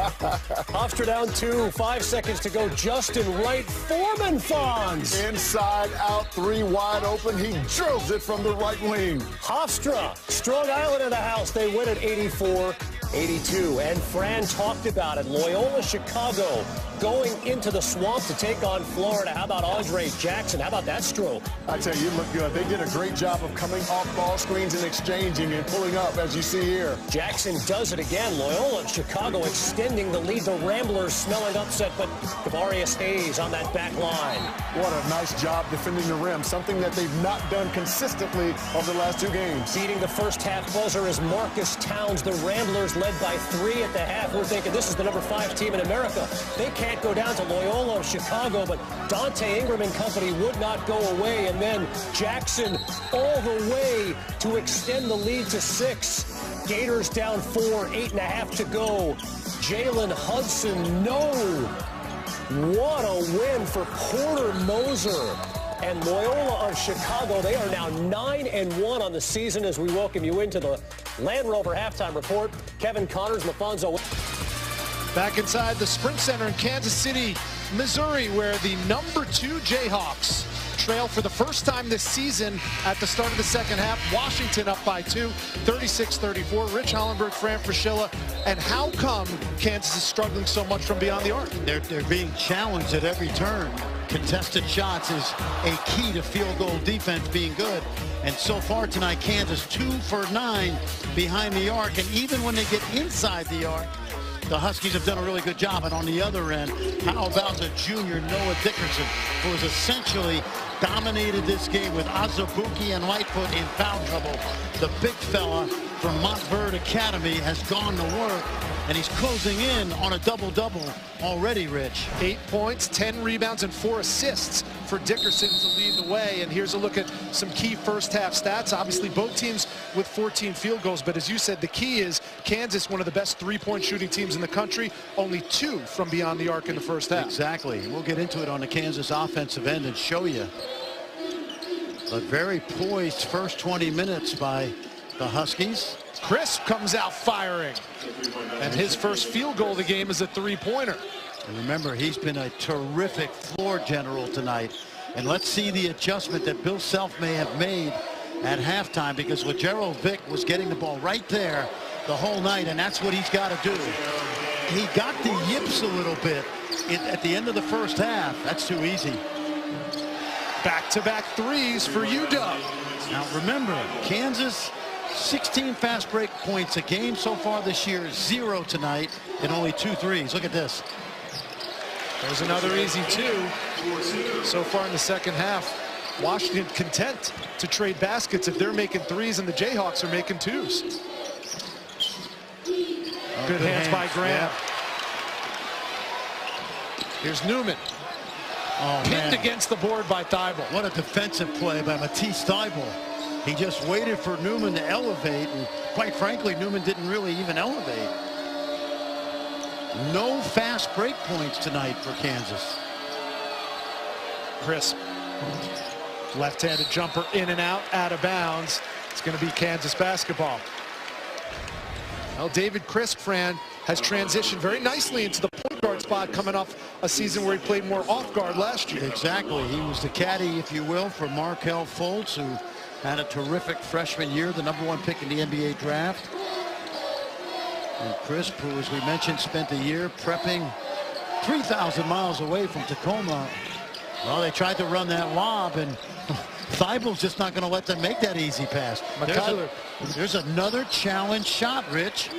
Hofstra down 2, 5 seconds to go. Justin Wright, Foreman Fonz. Inside out, 3 wide open. He drills it from the right wing. Hofstra, Strong Island in the house. They win at 84-82. And Fran talked about it. Loyola Chicago going into the swamp to take on Florida. How about Andre Jackson? How about that stroke? I tell you, look good. They did a great job of coming off ball screens and exchanging and pulling up, as you see here. Jackson does it again. Loyola Chicago extending the lead. The Ramblers smelling upset, but Kavarius Hayes on that back line. What a nice job defending the rim, something that they've not done consistently over the last 2 games. Beating the first half buzzer is Marcus Towns. The Ramblers led by 3 at the half. We're thinking this is the number 5 team in America. They can't go down to Loyola Chicago, but Dante Ingram and company would not go away. And then Jackson all the way to extend the lead to 6. Gators down 4, 8.5 to go. Jalen Hudson, no. What a win for Porter Moser. And Loyola of Chicago, they are now 9-1 on the season as we welcome you into the Land Rover halftime report. Kevin Connors, LaFonso. Back inside the Sprint Center in Kansas City, Missouri, where the number 2 Jayhawks trail for the first time this season at the start of the second half. Washington up by 2, 36-34. Rich Hollenberg, Fran Fraschilla. And how come Kansas is struggling so much from beyond the arc? They're being challenged at every turn. Contested shots is a key to field goal defense being good. And so far tonight, Kansas 2 for 9 behind the arc. And even when they get inside the arc, the Huskies have done a really good job. And on the other end, how about the junior Noah Dickerson, who has essentially dominated this game with Azubuike and Lightfoot in foul trouble. The big fella from Montverde Academy has gone to work, and he's closing in on a double-double already, Rich. 8 points, 10 rebounds, and 4 assists for Dickerson to lead the way. And here's a look at some key first-half stats. Obviously, both teams with 14 field goals, but as you said, the key is Kansas, one of the best three-point shooting teams in the country, only 2 from beyond the arc in the first half. Exactly. We'll get into it on the Kansas offensive end and show you. A very poised first 20 minutes by the Huskies. Crisp comes out firing, and his first field goal of the game is a three-pointer. And remember, he's been a terrific floor general tonight. And let's see the adjustment that Bill Self may have made at halftime, because Lagerald Vick was getting the ball right there the whole night, and that's what he's got to do. He got the yips a little bit at the end of the first half. That's too easy. Back-to-back threes for UW. Now remember, Kansas, 16 fast break points a game so far this year, 0 tonight, and only 2 threes. Look at this. There's another easy 2. So far in the second half, Washington content to trade baskets if they're making threes and the Jayhawks are making 2s. Good hands by Graham. Yeah. Here's Newman. Oh, Pinned man. against the board by Thibault. What a defensive play by Matisse Thybulle. He just waited for Newman to elevate, and quite frankly, Newman didn't really even elevate. No fast break points tonight for Kansas. Crisp. Left-handed jumper in and out of bounds. It's going to be Kansas basketball. Well, David Crisp, Fran, has transitioned very nicely into the point guard spot, coming off a season where he played more off guard last year. Exactly. He was the caddy, if you will, for Markelle Fultz, who had a terrific freshman year, the #1 pick in the NBA draft. And Crisp, who, as we mentioned, spent a year prepping 3,000 miles away from Tacoma. Well, they tried to run that lob, and Thybulle's just not going to let them make that easy pass. There's another challenge shot, Rich.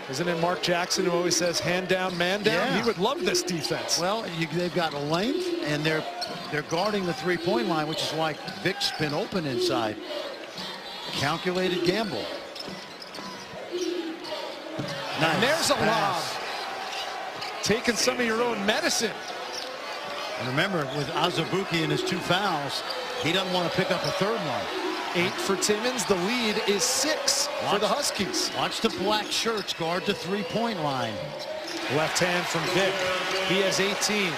Isn't it Mark Jackson who always says hand down, man down? Yeah. He would love this defense. Well, they've got length, and they're guarding the three-point line, which is why Vick's been open inside. Calculated gamble. Nice. And there's a lob. pass. Taking some of your own medicine. And remember, with Azubuike and his 2 fouls, he doesn't want to pick up a third one. 8 for Timmons. The lead is 6 for the Huskies. Watch the black shirts guard the three-point line. Left hand from Vick. He has 18.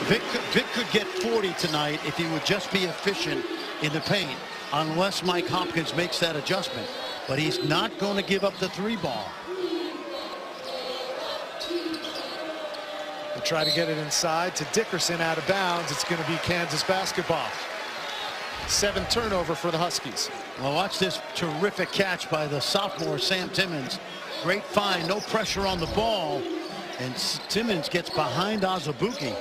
Vick could get 40 tonight if he would just be efficient in the paint, unless Mike Hopkins makes that adjustment. But he's not going to give up the 3-ball. They try to get it inside to Dickerson, out of bounds. It's going to be Kansas basketball. 7 turnover for the Huskies. Well, watch this terrific catch by the sophomore Sam Timmons. Great find, no pressure on the ball, and Timmons gets behind Azubuike.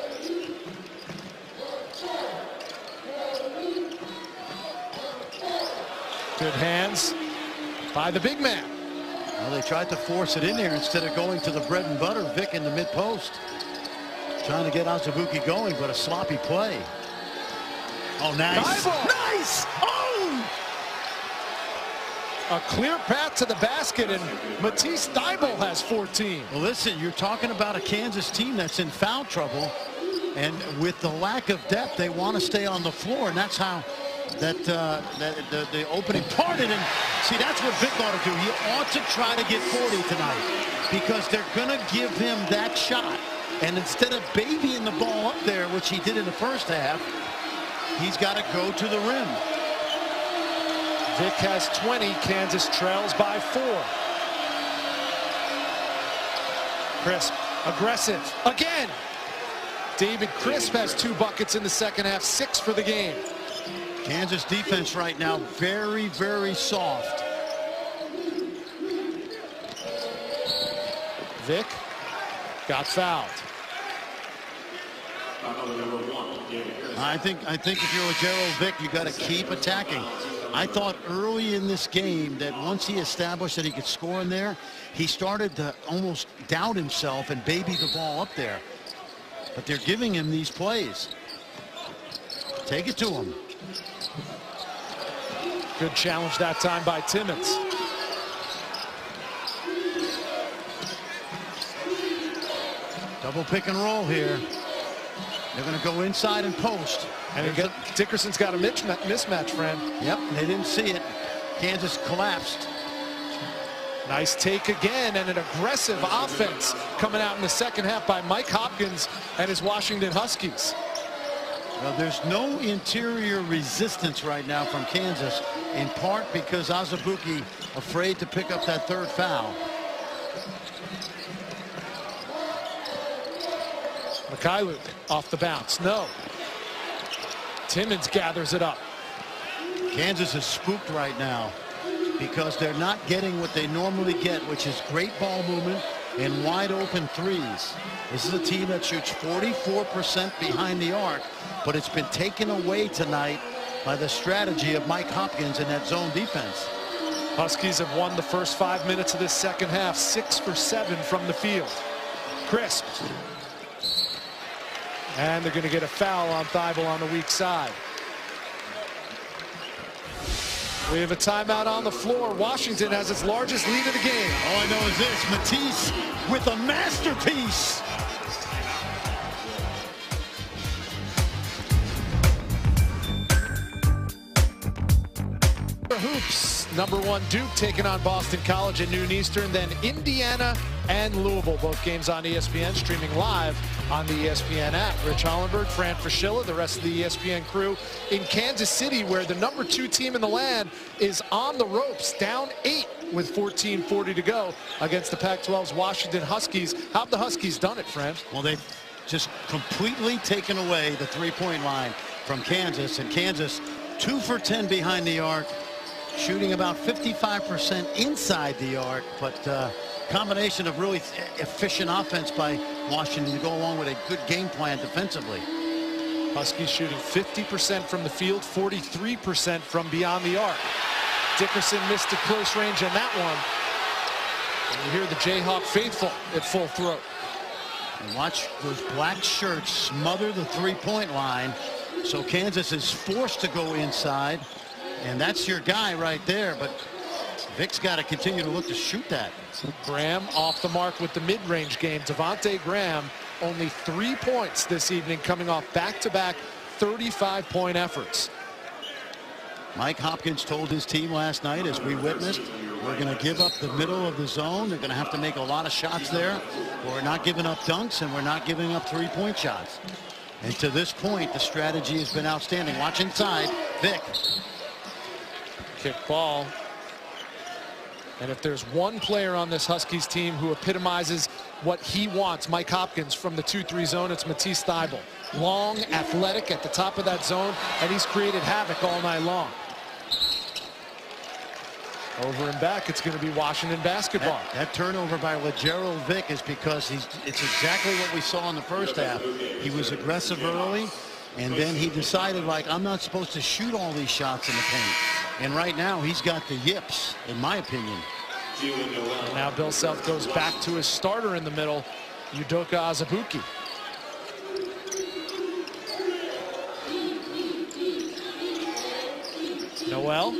Good hands by the big man. Well, they tried to force it in there instead of going to the bread and butter. Vick in the mid-post, trying to get Azubuike going, but a sloppy play. Oh, nice. Nice! Oh! A clear path to the basket, and Matisse Thybulle has 14. Well, listen, you're talking about a Kansas team that's in foul trouble, and with the lack of depth, they want to stay on the floor, and that's how the opening parted. And see, that's what Vick ought to do. He ought to try to get 40 tonight, because they're going to give him that shot, and instead of babying the ball up there, which he did in the first half, he's got to go to the rim. Vick has 20. Kansas trails by 4. Crisp, aggressive again. David Crisp has 2 buckets in the second half, 6 for the game. Kansas defense right now very, very soft. Vick got fouled. I think if you're Lagerald Vick, you got to keep attacking. I thought early in this game that once he established that he could score in there, he started to almost doubt himself and baby the ball up there. But they're giving him these plays. Take it to him. Good challenge that time by Timmons. Double pick and roll here. They're going to go inside and post. And Dickerson's got a mismatch, friend. Yep, they didn't see it. Kansas collapsed. Nice take again, and an aggressive offense coming out in the second half by Mike Hopkins and his Washington Huskies. Well, there's no interior resistance right now from Kansas, in part because Azubuike afraid to pick up that third foul. Mikhailuk off the bounce. No. Timmons gathers it up. Kansas is spooked right now because they're not getting what they normally get, which is great ball movement and wide open threes. This is a team that shoots 44% behind the arc, but it's been taken away tonight by the strategy of Mike Hopkins in that zone defense. Huskies have won the first 5 minutes of this second half, 6 for 7 from the field. Crisp. And they're going to get a foul on Thybulle on the weak side. We have a timeout on the floor. Washington has its largest lead of the game. All I know is this: Matisse with a masterpiece. Hoops, #1 Duke taking on Boston College at noon Eastern, then Indiana and Louisville, both games on ESPN, streaming live on the ESPN app. Rich Hollenberg, Fran Fraschilla, the rest of the ESPN crew in Kansas City, where the #2 team in the land is on the ropes, down 8 with 14:40 to go against the Pac-12's Washington Huskies. How have the Huskies done it, Fran? Well, they've just completely taken away the three-point line from Kansas, and Kansas 2 for 10 behind the arc, shooting about 55% inside the arc, but combination of really efficient offense by Washington to go along with a good game plan defensively. Huskies shooting 50% from the field, 43% from beyond the arc. Dickerson missed at close range on that one. And you hear the Jayhawk faithful at full throat. And watch those black shirts smother the three-point line, so Kansas is forced to go inside. And that's your guy right there, but Vic's got to continue to look to shoot that. Graham off the mark with the mid-range game. Devontae Graham only 3 points this evening, coming off back-to-back 35-point efforts. Mike Hopkins told his team last night, as we witnessed, we're going to give up the middle of the zone. They're going to have to make a lot of shots there. We're not giving up dunks, and we're not giving up three-point shots. And to this point, the strategy has been outstanding. Watch inside, Vic. Kick ball. And if there's one player on this Huskies team who epitomizes what he wants, Mike Hopkins, from the 2-3 zone, it's Matisse Thybulle. Long, athletic at the top of that zone, and he's created havoc all night long. Over and back, it's going to be Washington basketball. That turnover by Lagerald Vic is because it's exactly what we saw in the first half. He was aggressive early, and then he decided, like, I'm not supposed to shoot all these shots in the paint. And right now, he's got the yips, in my opinion. And now Bill Self goes back to his starter in the middle, Udoka Azubuike. Noel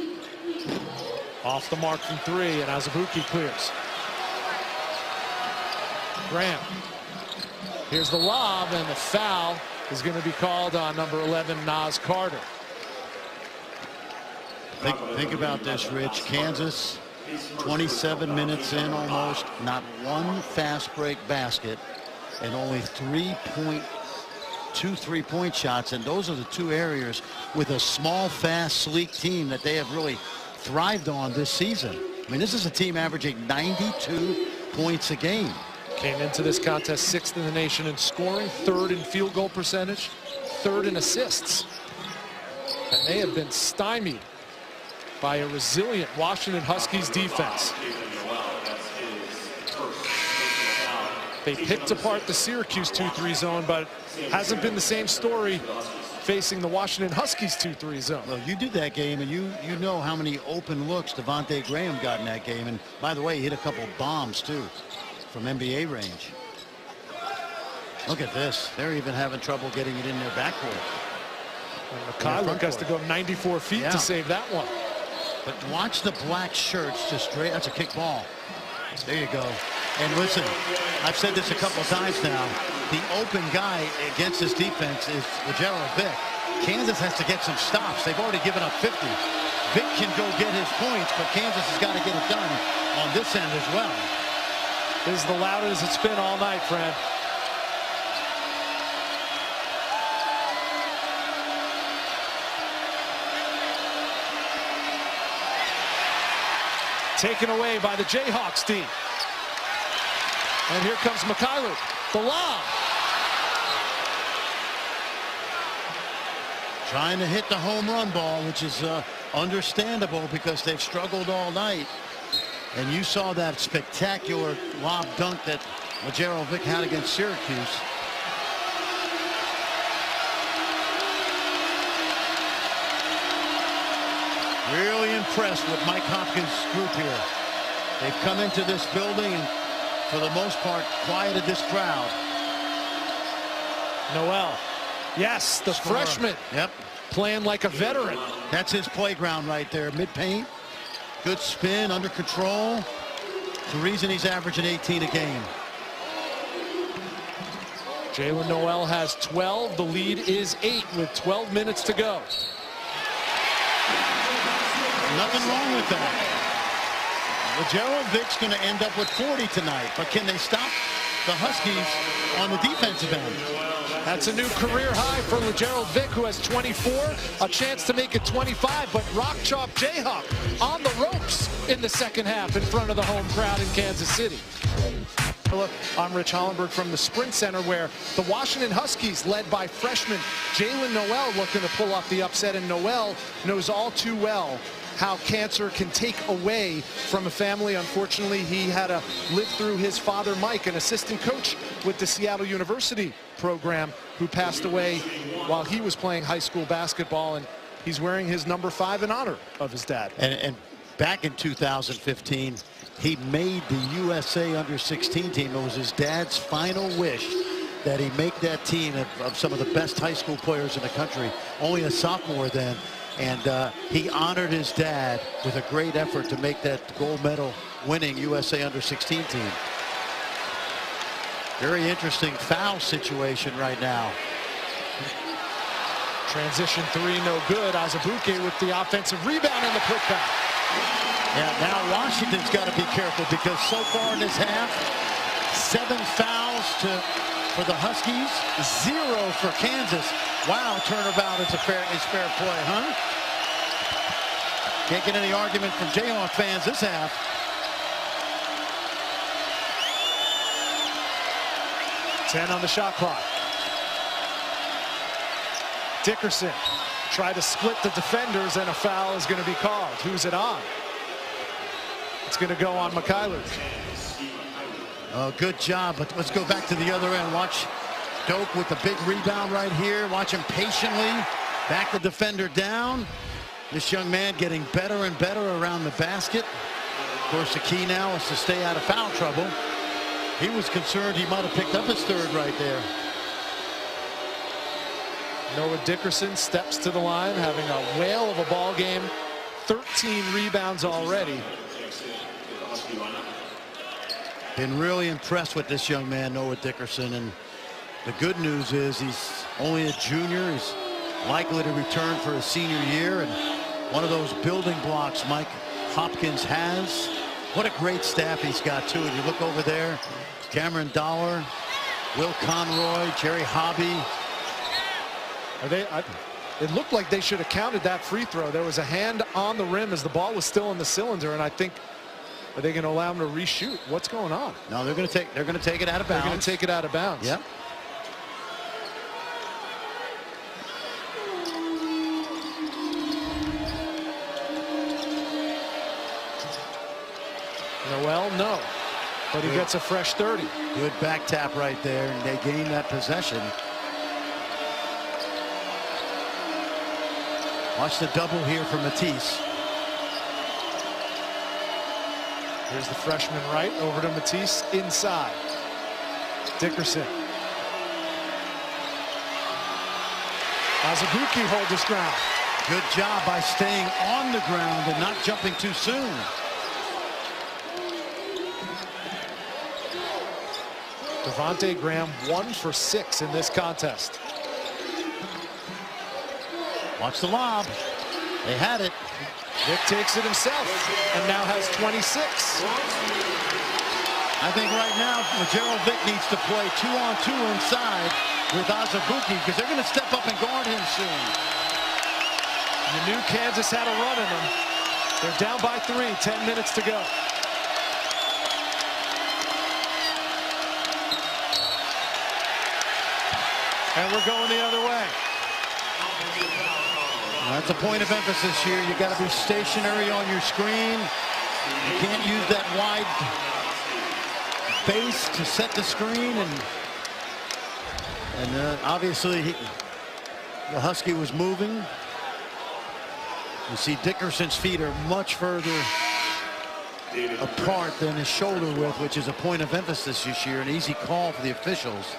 off the mark from 3, and Azubuike clears. Graham. Here's the lob, and the foul is going to be called on #11, Naz Carter. Think about this, Rich. Kansas, 27 minutes in almost, not one fast break basket, and only 2 three-point shots. And those are the two areas with a small, fast, sleek team that they have really thrived on this season. I mean, this is a team averaging 92 points a game. Came into this contest 6th in the nation in scoring, 3rd in field goal percentage, 3rd in assists. And they have been stymied by a resilient Washington Huskies defense. They picked apart the Syracuse 2-3 zone, but hasn't been the same story facing the Washington Huskies 2-3 zone. Well, you did that game, and you know how many open looks Devontae Graham got in that game. And by the way, he hit a couple bombs too from NBA range. Look at this. They're even having trouble getting it in their backcourt. And Mikhailuk has to go 94 feet to save that one. But watch the black shirts just straight. That's a kick ball. There you go. And listen, I've said this a couple times now. The open guy against this defense is Lagerald Vick. Kansas has to get some stops. They've already given up 50. Vick can go get his points, but Kansas has got to get it done on this end as well. This is the loudest it's been all night, Fred. Taken away by the Jayhawks D. And here comes Mikhailuk. The lob. Trying to hit the home run ball, which is understandable because they've struggled all night. And you saw that spectacular lob dunk that Lagerald Vick had against Syracuse. Really impressed with Mike Hopkins' group here. They've come into this building and, for the most part, quieted this crowd. Noel. Yes, the freshman. Yep. Playing like a veteran. That's his playground right there. Mid-paint. Good spin, under control. The reason he's averaging 18 a game. Jaylen Noel has 12. The lead is 8 with 12 minutes to go. Nothing wrong with that. Lagerald Vick's going to end up with 40 tonight, but can they stop the Huskies on the defensive end? That's a new career high for Lagerald Vick, who has 24, a chance to make it 25, but Rock Chalk Jayhawk on the ropes in the second half in front of the home crowd in Kansas City. I'm Rich Hollenberg from the Sprint Center, where the Washington Huskies, led by freshman Jaylen Noel, looking to pull off the upset, and Noel knows all too well how cancer can take away from a family. Unfortunately, he had to live through his father, Mike, an assistant coach with the Seattle University program, who passed away while he was playing high school basketball, and he's wearing his number 5 in honor of his dad. And back in 2015, he made the USA Under-16 team. It was his dad's final wish that he make that team of some of the best high school players in the country. Only a sophomore then. And he honored his dad with a great effort to make that gold medal winning USA Under-16 team. Very interesting foul situation right now. Transition 3, no good. Azubuike with the offensive rebound and the putback. Yeah, now Washington's got to be careful, because so far in this half, 7 fouls for the Huskies, 0 for Kansas. Wow, turnabout is fair play, huh? Can't get any argument from Jayhawk fans this half. Ten on the shot clock. Dickerson tried to split the defenders, and a foul is going to be called. Who's it on? It's going to go on Mikhailuk. Oh, good job, but let's go back to the other end. Watch Doak with the big rebound right here. Watch him patiently back the defender down. This young man getting better and better around the basket. Of course, the key now is to stay out of foul trouble. He was concerned he might have picked up his 3rd right there. Noah Dickerson steps to the line, having a whale of a ball game. 13 rebounds already. Been really impressed with this young man, Noah Dickerson, and the good news is he's only a junior. He's likely to return for his senior year, and one of those building blocks Mike Hopkins has. What a great staff he's got, too. And you look over there, Cameron Dollar, Will Conroy, Jerry Hobby. It looked like they should have counted that free throw. There was a hand on the rim as the ball was still in the cylinder, and I think, are they going to allow him to reshoot? What's going on? No, they're going to take it out of bounds. They're going to take it out of bounds. Yep. Noel, no. But he gets a fresh 30. Good back tap right there, and they gain that possession. Watch the double here for Matisse. Here's the freshman right over to Matisse inside. Dickerson. Azubuike holds his ground. Good job by staying on the ground and not jumping too soon. Devontae Graham 1 for 6 in this contest. Watch the lob. They had it. Vic takes it himself and now has 26. I think right now Gerald Vic needs to play 2-on-2 inside with Azubuike because they're going to step up and guard him soon. You knew Kansas had a run in them. They're down by 3, 10 minutes to go. And we're going the other way. That's a point of emphasis here. You got to be stationary on your screen. You can't use that wide base to set the screen, and obviously the Husky was moving. You see Dickerson's feet are much further apart than his shoulder width, which is a point of emphasis this year. An easy call for the officials.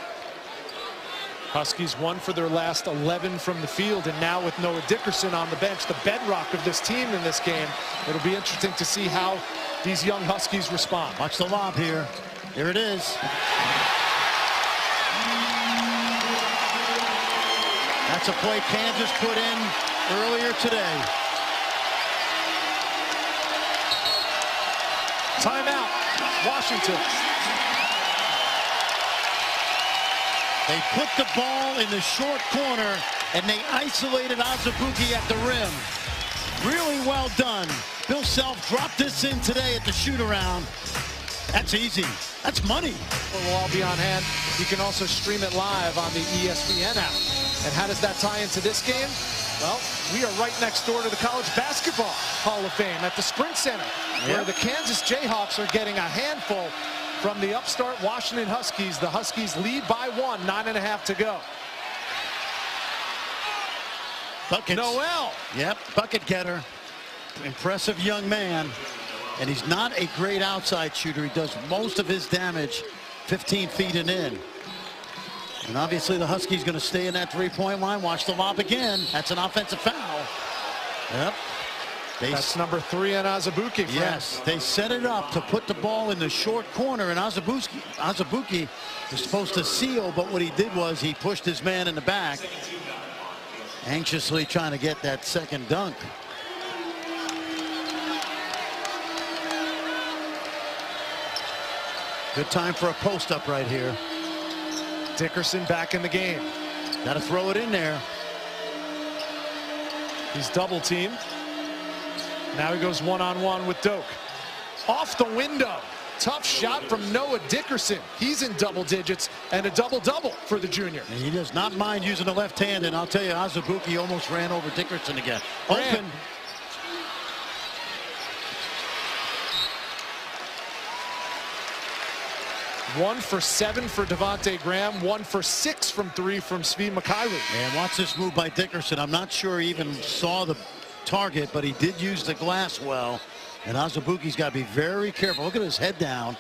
Huskies won for their last 11 from the field, and now with Noah Dickerson on the bench, the bedrock of this team in this game, it'll be interesting to see how these young Huskies respond. Watch the lob here. Here it is. That's a play Kansas put in earlier today. Timeout, Washington. They put the ball in the short corner, and they isolated Azubuike at the rim. Really well done. Bill Self dropped this in today at the shoot-around. That's easy. That's money. Will all be on hand. You can also stream it live on the ESPN app. And how does that tie into this game? Well, we are right next door to the College Basketball Hall of Fame at the Sprint Center, where the Kansas Jayhawks are getting a handful from the upstart Washington Huskies. The Huskies lead by 1, 9.5 to go. Buckets. Noel. Yep, bucket getter. Impressive young man. And he's not a great outside shooter. He does most of his damage 15 feet and in. And obviously the Huskies going to stay in that three-point line. Watch the lob again. That's an offensive foul. Yep. That's number 3 on Azubuike. Yes, they set it up to put the ball in the short corner, and Azubuike was supposed to seal, but what he did was he pushed his man in the back, anxiously trying to get that second dunk. Good time for a post-up right here. Dickerson back in the game. Got to throw it in there. He's double-teamed. Now he goes one-on-one with Doak. Off the window. Tough shot from Noah Dickerson. He's in double digits and a double-double for the junior. And he does not mind using the left hand, and I'll tell you, Azubuike almost ran over Dickerson again. Open. 1 for 7 for Devontae Graham, 1 for 6 from 3 from Svi Mykhailiuk. And watch this move by Dickerson. I'm not sure he even saw the target, but he did use the glass well. And Azubuike's got to be very careful. Look at his head down,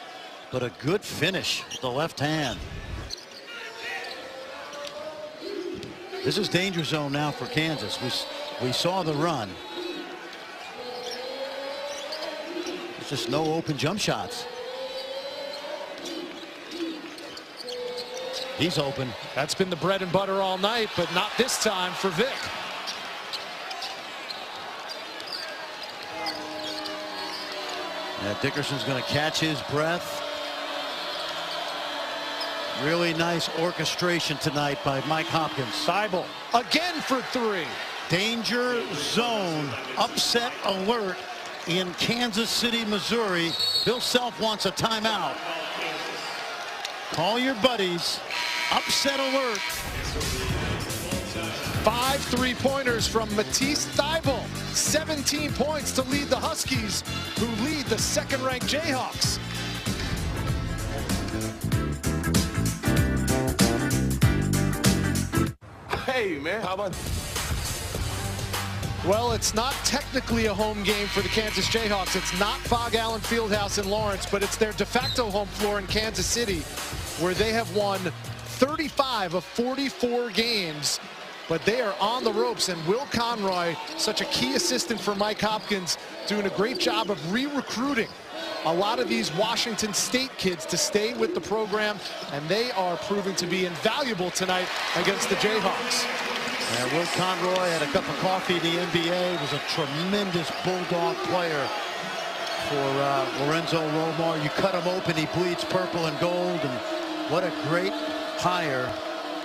but a good finish with the left hand. This is danger zone now for Kansas. We saw the run. There's just no open jump shots. He's open. That's been the bread and butter all night, but not this time for Vic. Yeah, Dickerson's going to catch his breath. Really nice orchestration tonight by Mike Hopkins. Thybulle again for 3. Danger zone, upset alert in Kansas City, Missouri. Bill Self wants a timeout. Call your buddies. Upset alert. 5 3-pointers from Matisse Thybulle. 17 points to lead the Huskies, who lead the second-ranked Jayhawks. Hey, man, how about... Well, it's not technically a home game for the Kansas Jayhawks. It's not Phog Allen Fieldhouse in Lawrence, but it's their de facto home floor in Kansas City, where they have won 35 of 44 games. But they are on the ropes, and Will Conroy, such a key assistant for Mike Hopkins, doing a great job of re-recruiting a lot of these Washington State kids to stay with the program, and they are proving to be invaluable tonight against the Jayhawks. And Will Conroy had a cup of coffee in the NBA, was a tremendous Bulldog player for Lorenzo Romar. You cut him open, he bleeds purple and gold, and what a great hire.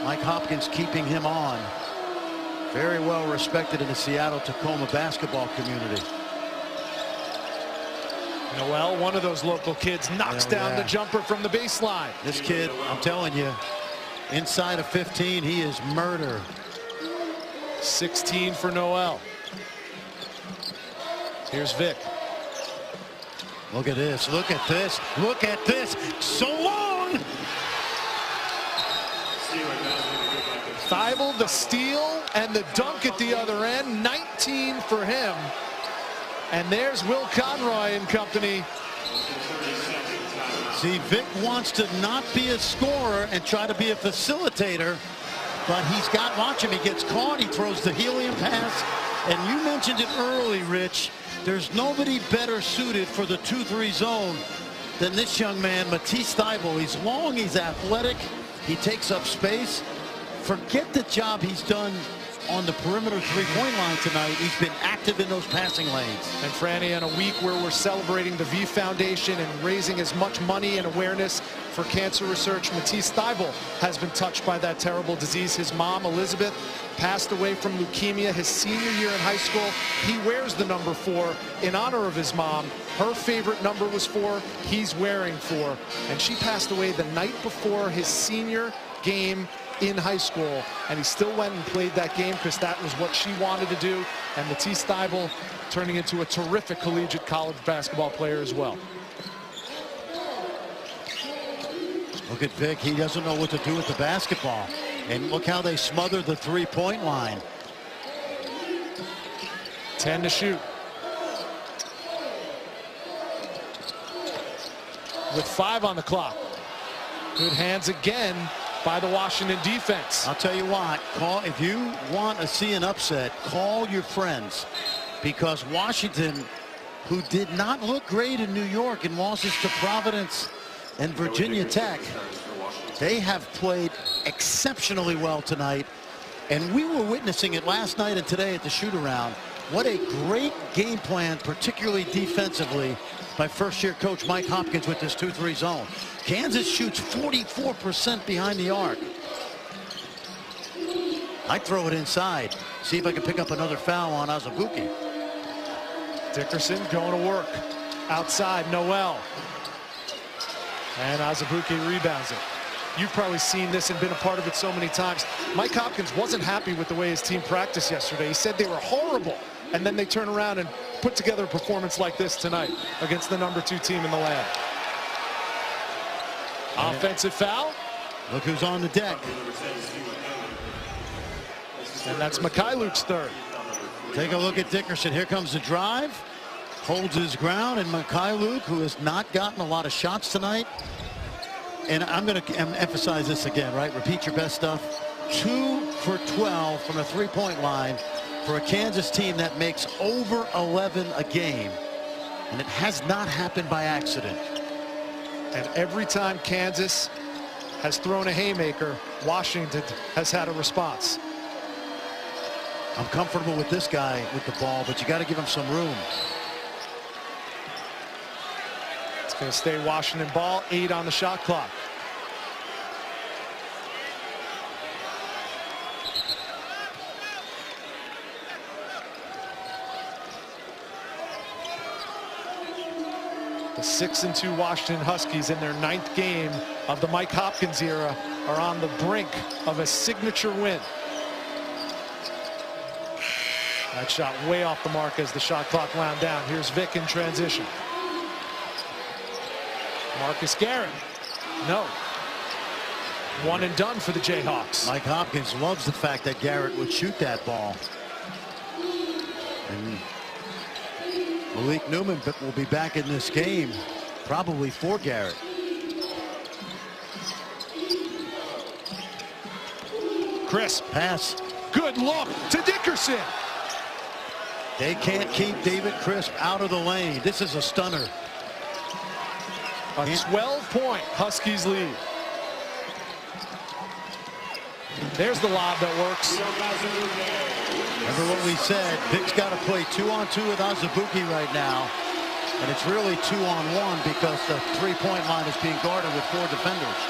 Mike Hopkins keeping him on. Very well respected in the Seattle-Tacoma basketball community. Noel, one of those local kids, knocks down the jumper from the baseline. This kid, I'm telling you, inside of 15, he is murder. 16 for Noel. Here's Vic. Look at this, look at this, look at this. So long! Thibault, the steal and the dunk at the other end. 19 for him. And there's Will Conroy and company. See, Vic wants to not be a scorer and try to be a facilitator, but he's got, watch him, he gets caught, he throws the helium pass, and you mentioned it early, Rich, there's nobody better suited for the 2-3 zone than this young man, Matisse Thybulle. He's long, he's athletic, he takes up space. Forget the job he's done on the perimeter three-point line tonight. He's been active in those passing lanes. And Franny, in a week where we're celebrating the V Foundation and raising as much money and awareness for cancer research, Matisse Thybulle has been touched by that terrible disease. His mom, Elizabeth, passed away from leukemia his senior year in high school. He wears the number 4 in honor of his mom. Her favorite number was 4. He's wearing 4. And she passed away the night before his senior game in high school, and he still went and played that game because that was what she wanted to do. And Matisse Thybulle turning into a terrific collegiate college basketball player as well. Look at Vic, he doesn't know what to do with the basketball, and look how they smother the three-point line. 10 to shoot. With 5 on the clock. Good hands again by the Washington defense. I'll tell you what, if you want to see an upset, call your friends, because Washington, who did not look great in New York in losses to Providence and Virginia Tech, they have played exceptionally well tonight, and we were witnessing it last night and today at the shoot-around. What a great game plan, particularly defensively, by first-year coach Mike Hopkins with this 2-3 zone. Kansas shoots 44% behind the arc. I throw it inside. See if I can pick up another foul on Azubuike. Dickerson going to work. Outside, Noel. And Azubuike rebounds it. You've probably seen this and been a part of it so many times. Mike Hopkins wasn't happy with the way his team practiced yesterday. He said they were horrible. And then they turn around and put together a performance like this tonight against the number 2 team in the land. Offensive foul. Look who's on the deck. And that's Mikhailuk's third. Take a look at Dickerson. Here comes the drive. Holds his ground, and Mikhailuk, who has not gotten a lot of shots tonight. And I'm going to emphasize this again, right? Repeat your best stuff. 2 for 12 from the three-point line for a Kansas team that makes over 11 a game. And it has not happened by accident. And every time Kansas has thrown a haymaker, Washington has had a response. I'm comfortable with this guy with the ball, but you got to give him some room. It's going to stay Washington ball, 8 on the shot clock. The 6-2 Washington Huskies in their 9th game of the Mike Hopkins era are on the brink of a signature win. That shot way off the mark as the shot clock wound down. Here's Vic in transition. Marcus Garrett. No. One and done for the Jayhawks. Mike Hopkins loves the fact that Garrett would shoot that ball. And Malik Newman will be back in this game, probably for Garrett. Chris, pass. Good look to Dickerson. They can't keep David Crisp out of the lane. This is a stunner. A 12-point Huskies lead. There's the lob that works. Remember what we said, Vic's got to play 2-on-2 with Azubuike right now. And it's really 2-on-1 because the three-point line is being guarded with 4 defenders.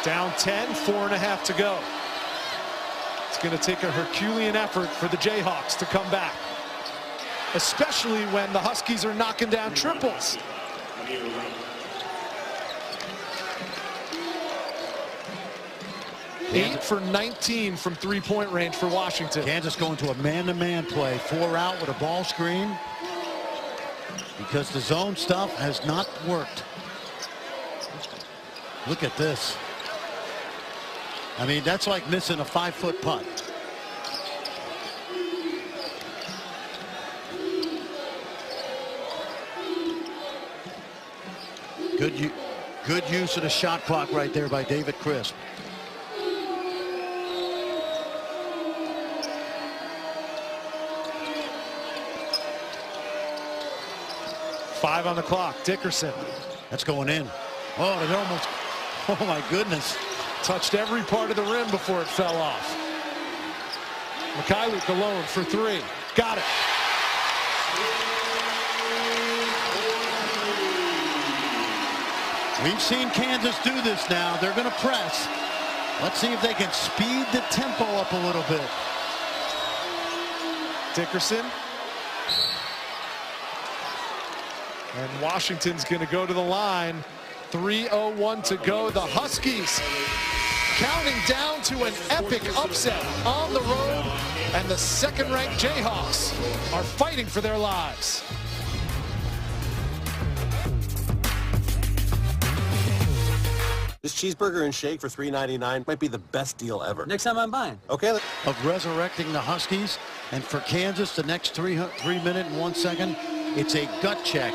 Down 10, 4.5 to go. It's going to take a Herculean effort for the Jayhawks to come back, especially when the Huskies are knocking down triples. Eight for 19 from three-point range for Washington. Kansas going to a man-to-man play, 4 out with a ball screen, because the zone stuff has not worked. Look at this. I mean, that's like missing a 5-foot putt. Good use of the shot clock right there by David Crisp. Five on the clock. Dickerson. That's going in. Oh, it almost. Oh my goodness. Touched every part of the rim before it fell off. Mikhailuk alone for 3. Got it. We've seen Kansas do this now. They're going to press. Let's see if they can speed the tempo up a little bit. Dickerson. And Washington's going to go to the line. 3:01 to go. The Huskies counting down to an epic upset on the road. And the second-ranked Jayhawks are fighting for their lives. This cheeseburger and shake for $3.99 might be the best deal ever. Next time I'm buying. Okay. Of resurrecting the Huskies. And for Kansas, the next 3 minute and 1 second, it's a gut check.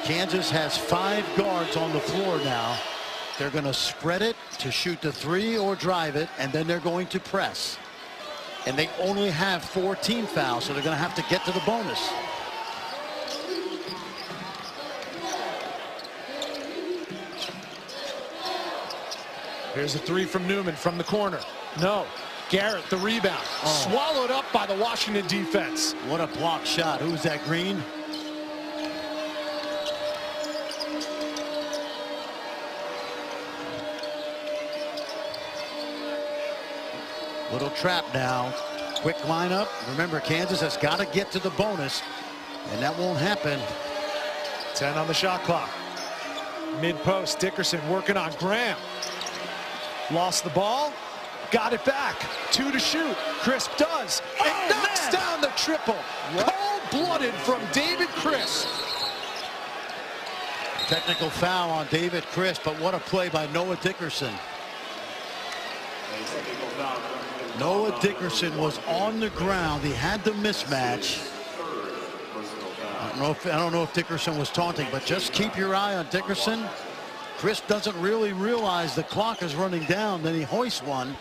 Kansas has 5 guards on the floor now. They're going to spread it to shoot the 3 or drive it, and then they're going to press. And they only have 4 team fouls, so they're going to have to get to the bonus. Here's a 3 from Newman from the corner. No. Garrett, the rebound. Oh. Swallowed up by the Washington defense. What a block shot. Who's that, Green? Little trap now. Quick lineup. Remember, Kansas has got to get to the bonus, and that won't happen. 10 on the shot clock. Mid-post, Dickerson working on Graham. Lost the ball. Got it back. 2 to shoot. Crisp does. And knocks down the triple. Cold-blooded from David Crisp. Technical foul on David Crisp, but what a play by Noah Dickerson. Noah Dickerson was on the ground. He had the mismatch. I don't know if Dickerson was taunting, but just keep your eye on Dickerson. Crisp doesn't really realize the clock is running down. Then he hoists one.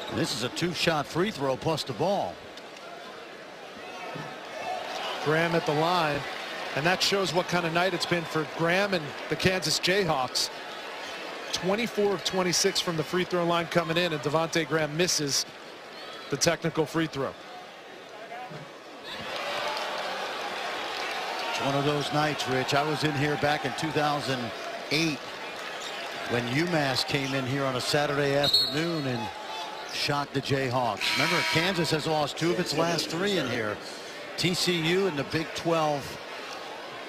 And this is a 2-shot free throw plus the ball. Graham at the line. And that shows what kind of night it's been for Graham and the Kansas Jayhawks. 24 of 26 from the free throw line coming in, and Devontae Graham misses the technical free throw. It's one of those nights, Rich. I was in here back in 2008 when UMass came in here on a Saturday afternoon and shocked the Jayhawks. Remember, Kansas has lost 2 of its last 3 in here. TCU in the Big 12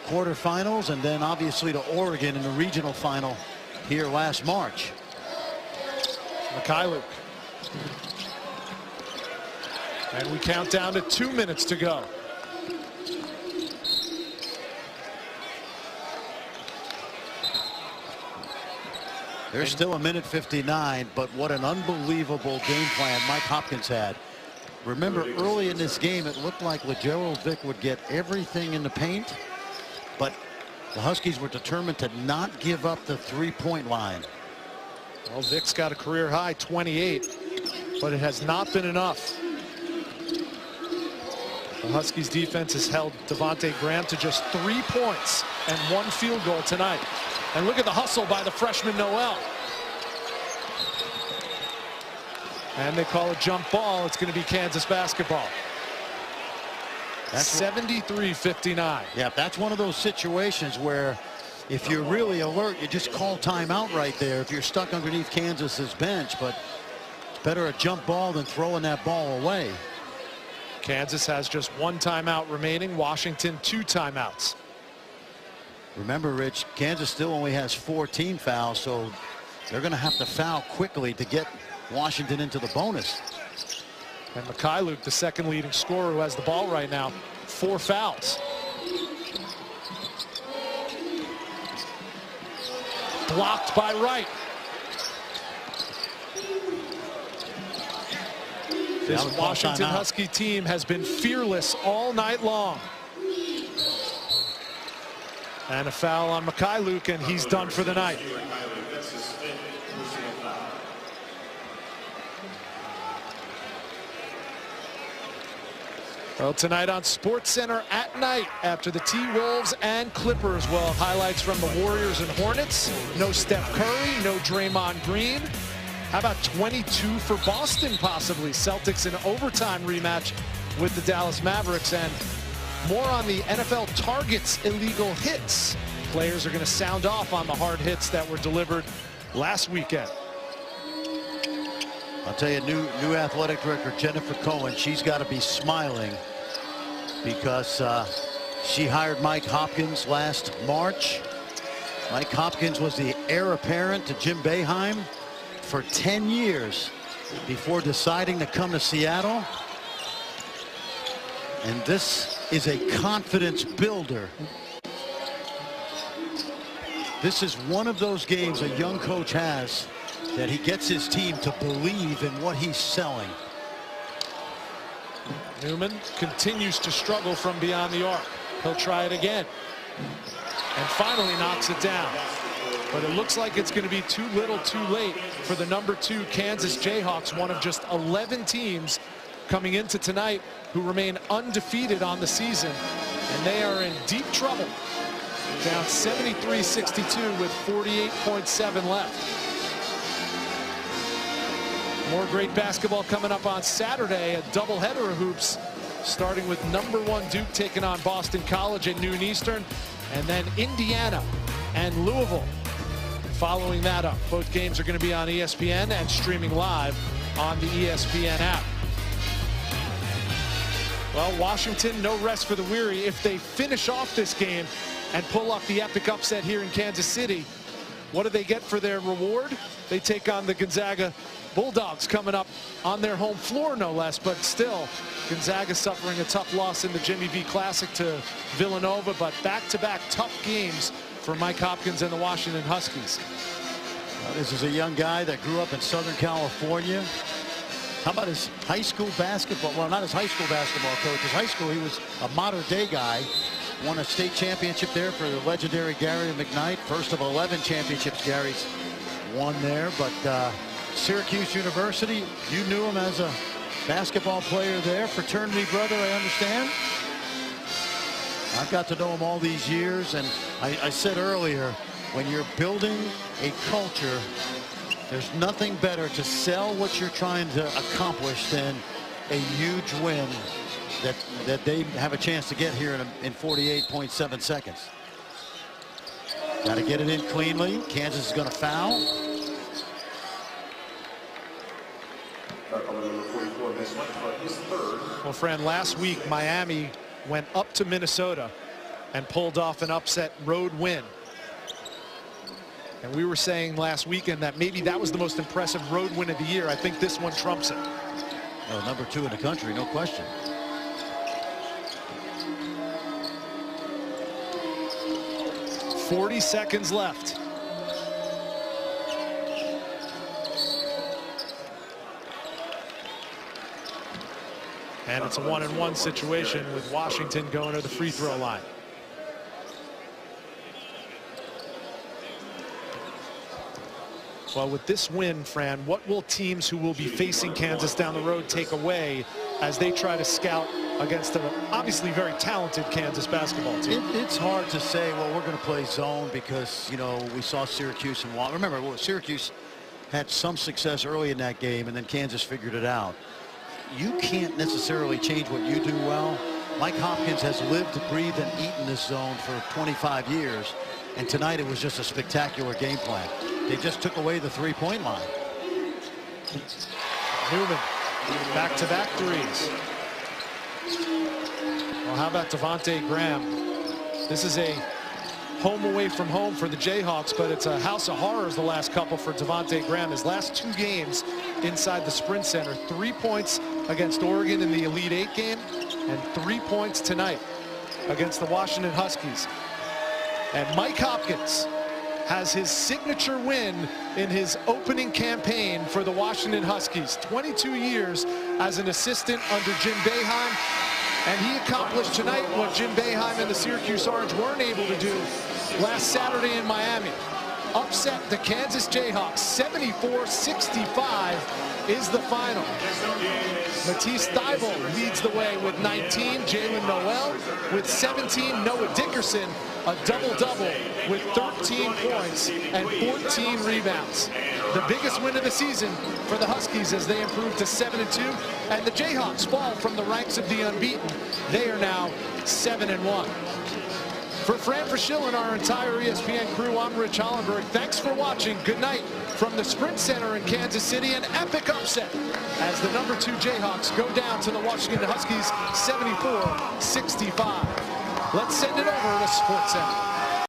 quarterfinals, and then obviously to Oregon in the regional final here last March. Mikhailuk. And we count down to 2 minutes to go. There's still a minute 59, but what an unbelievable game plan Mike Hopkins had. Remember, early in this game, it looked like LeGerald Vick would get everything in the paint, but the Huskies were determined to not give up the three-point line. Well, Vick's got a career high 28, but it has not been enough. The Huskies defense has held Devontae Graham to just 3 points and 1 field goal tonight. And look at the hustle by the freshman Noel. And they call a jump ball. It's going to be Kansas basketball. That's 73-59. Yeah, that's one of those situations where if you're really alert, you just call timeout right there if you're stuck underneath Kansas's bench. But it's better a jump ball than throwing that ball away. Kansas has just 1 timeout remaining. Washington 2 timeouts. Remember, Rich, Kansas still only has 14 fouls, so they're going to have to foul quickly to get Washington into the bonus. And Mikhailuk, the second leading scorer who has the ball right now, 4 fouls. Blocked by Wright. This Washington Husky team has been fearless all night long. And a foul on Mikhailuk, and he's done for the night. Well, tonight on SportsCenter at night after the T-Wolves and Clippers. Well, highlights from the Warriors and Hornets. No Steph Curry, no Draymond Green. How about 22 for Boston possibly? Celtics in overtime rematch with the Dallas Mavericks. And more on the NFL targets illegal hits. Players are going to sound off on the hard hits that were delivered last weekend. I'll tell you, new athletic director Jennifer Cohen, she's got to be smiling because she hired Mike Hopkins last March. Mike Hopkins was the heir apparent to Jim Boeheim for 10 years before deciding to come to Seattle. And this is a confidence builder. This is one of those games a young coach has that he gets his team to believe in what he's selling. Newman continues to struggle from beyond the arc. He'll try it again. And finally knocks it down. But it looks like it's going to be too little too late for the #2 Kansas Jayhawks, one of just 11 teams coming into tonight who remain undefeated on the season. And they are in deep trouble. Down 73-62 with 48.7 left. More great basketball coming up on Saturday. A doubleheader of hoops, starting with #1 Duke taking on Boston College at noon Eastern, and then Indiana and Louisville following that up. Both games are going to be on ESPN and streaming live on the ESPN app. Well, Washington, no rest for the weary. If they finish off this game and pull off the epic upset here in Kansas City, what do they get for their reward? They take on the Gonzaga Bulldogs coming up on their home floor, no less. But still, Gonzaga suffering a tough loss in the Jimmy V Classic to Villanova, but back-to-back tough games for Mike Hopkins and the Washington Huskies. Well, this is a young guy that grew up in Southern California. How about his high school basketball? Well, not his high school basketball coach. His high school, he was a modern-day guy. Won a state championship there for the legendary Gary McKnight. First of 11 championships Gary's won there. But Syracuse University, you knew him as a basketball player there. Fraternity brother, I understand. I've got to know him all these years. And I said earlier, when you're building a culture, there's nothing better to sell what you're trying to accomplish than a huge win that they have a chance to get here in 48.7 seconds. Got to get it in cleanly. Kansas is going to foul. Well, Fran, last week Miami went up to Minnesota and pulled off an upset road win. And we were saying last weekend that maybe that was the most impressive road win of the year. I think this one trumps it. Well, #2 in the country, no question. .40 seconds left. And it's a 1-and-1 situation with Washington going to the free throw line. Well, with this win, Fran, what will teams who will be facing Kansas down the road take away as they try to scout against an obviously very talented Kansas basketball team? It's hard to say, well, we're going to play zone because, you know, we saw Syracuse and remember, Syracuse had some success early in that game, and then Kansas figured it out. You can't necessarily change what you do well. Mike Hopkins has lived, breathed, and eaten this zone for 25 years, and tonight it was just a spectacular game plan. They just took away the three-point line. Newman, back-to-back threes. Well, how about Devontae Graham? This is a home away from home for the Jayhawks, but it's a house of horrors the last couple for Devontae Graham. His last 2 games inside the Sprint Center, 3 points against Oregon in the Elite 8 game, and 3 points tonight against the Washington Huskies. And Mike Hopkins has his signature win in his opening campaign for the Washington Huskies. 22 years as an assistant under Jim Boeheim, and he accomplished tonight what Jim Boeheim and the Syracuse Orange weren't able to do last Saturday in Miami. Upset the Kansas Jayhawks. 74-65 is the final. Matisse Thybulle leads the way with 19. Jalen Noel with 17. Noah Dickerson a double-double with 13 points and 14 rebounds. The biggest win of the season for the Huskies as they improve to 7-2, and the Jayhawks fall from the ranks of the unbeaten. They are now 7-1. For Fran Fraschilla and our entire ESPN crew, I'm Rich Hollenberg. Thanks for watching. Good night from the Sprint Center in Kansas City. An epic upset as the #2 Jayhawks go down to the Washington Huskies 74-65. Let's send it over to SportsCenter.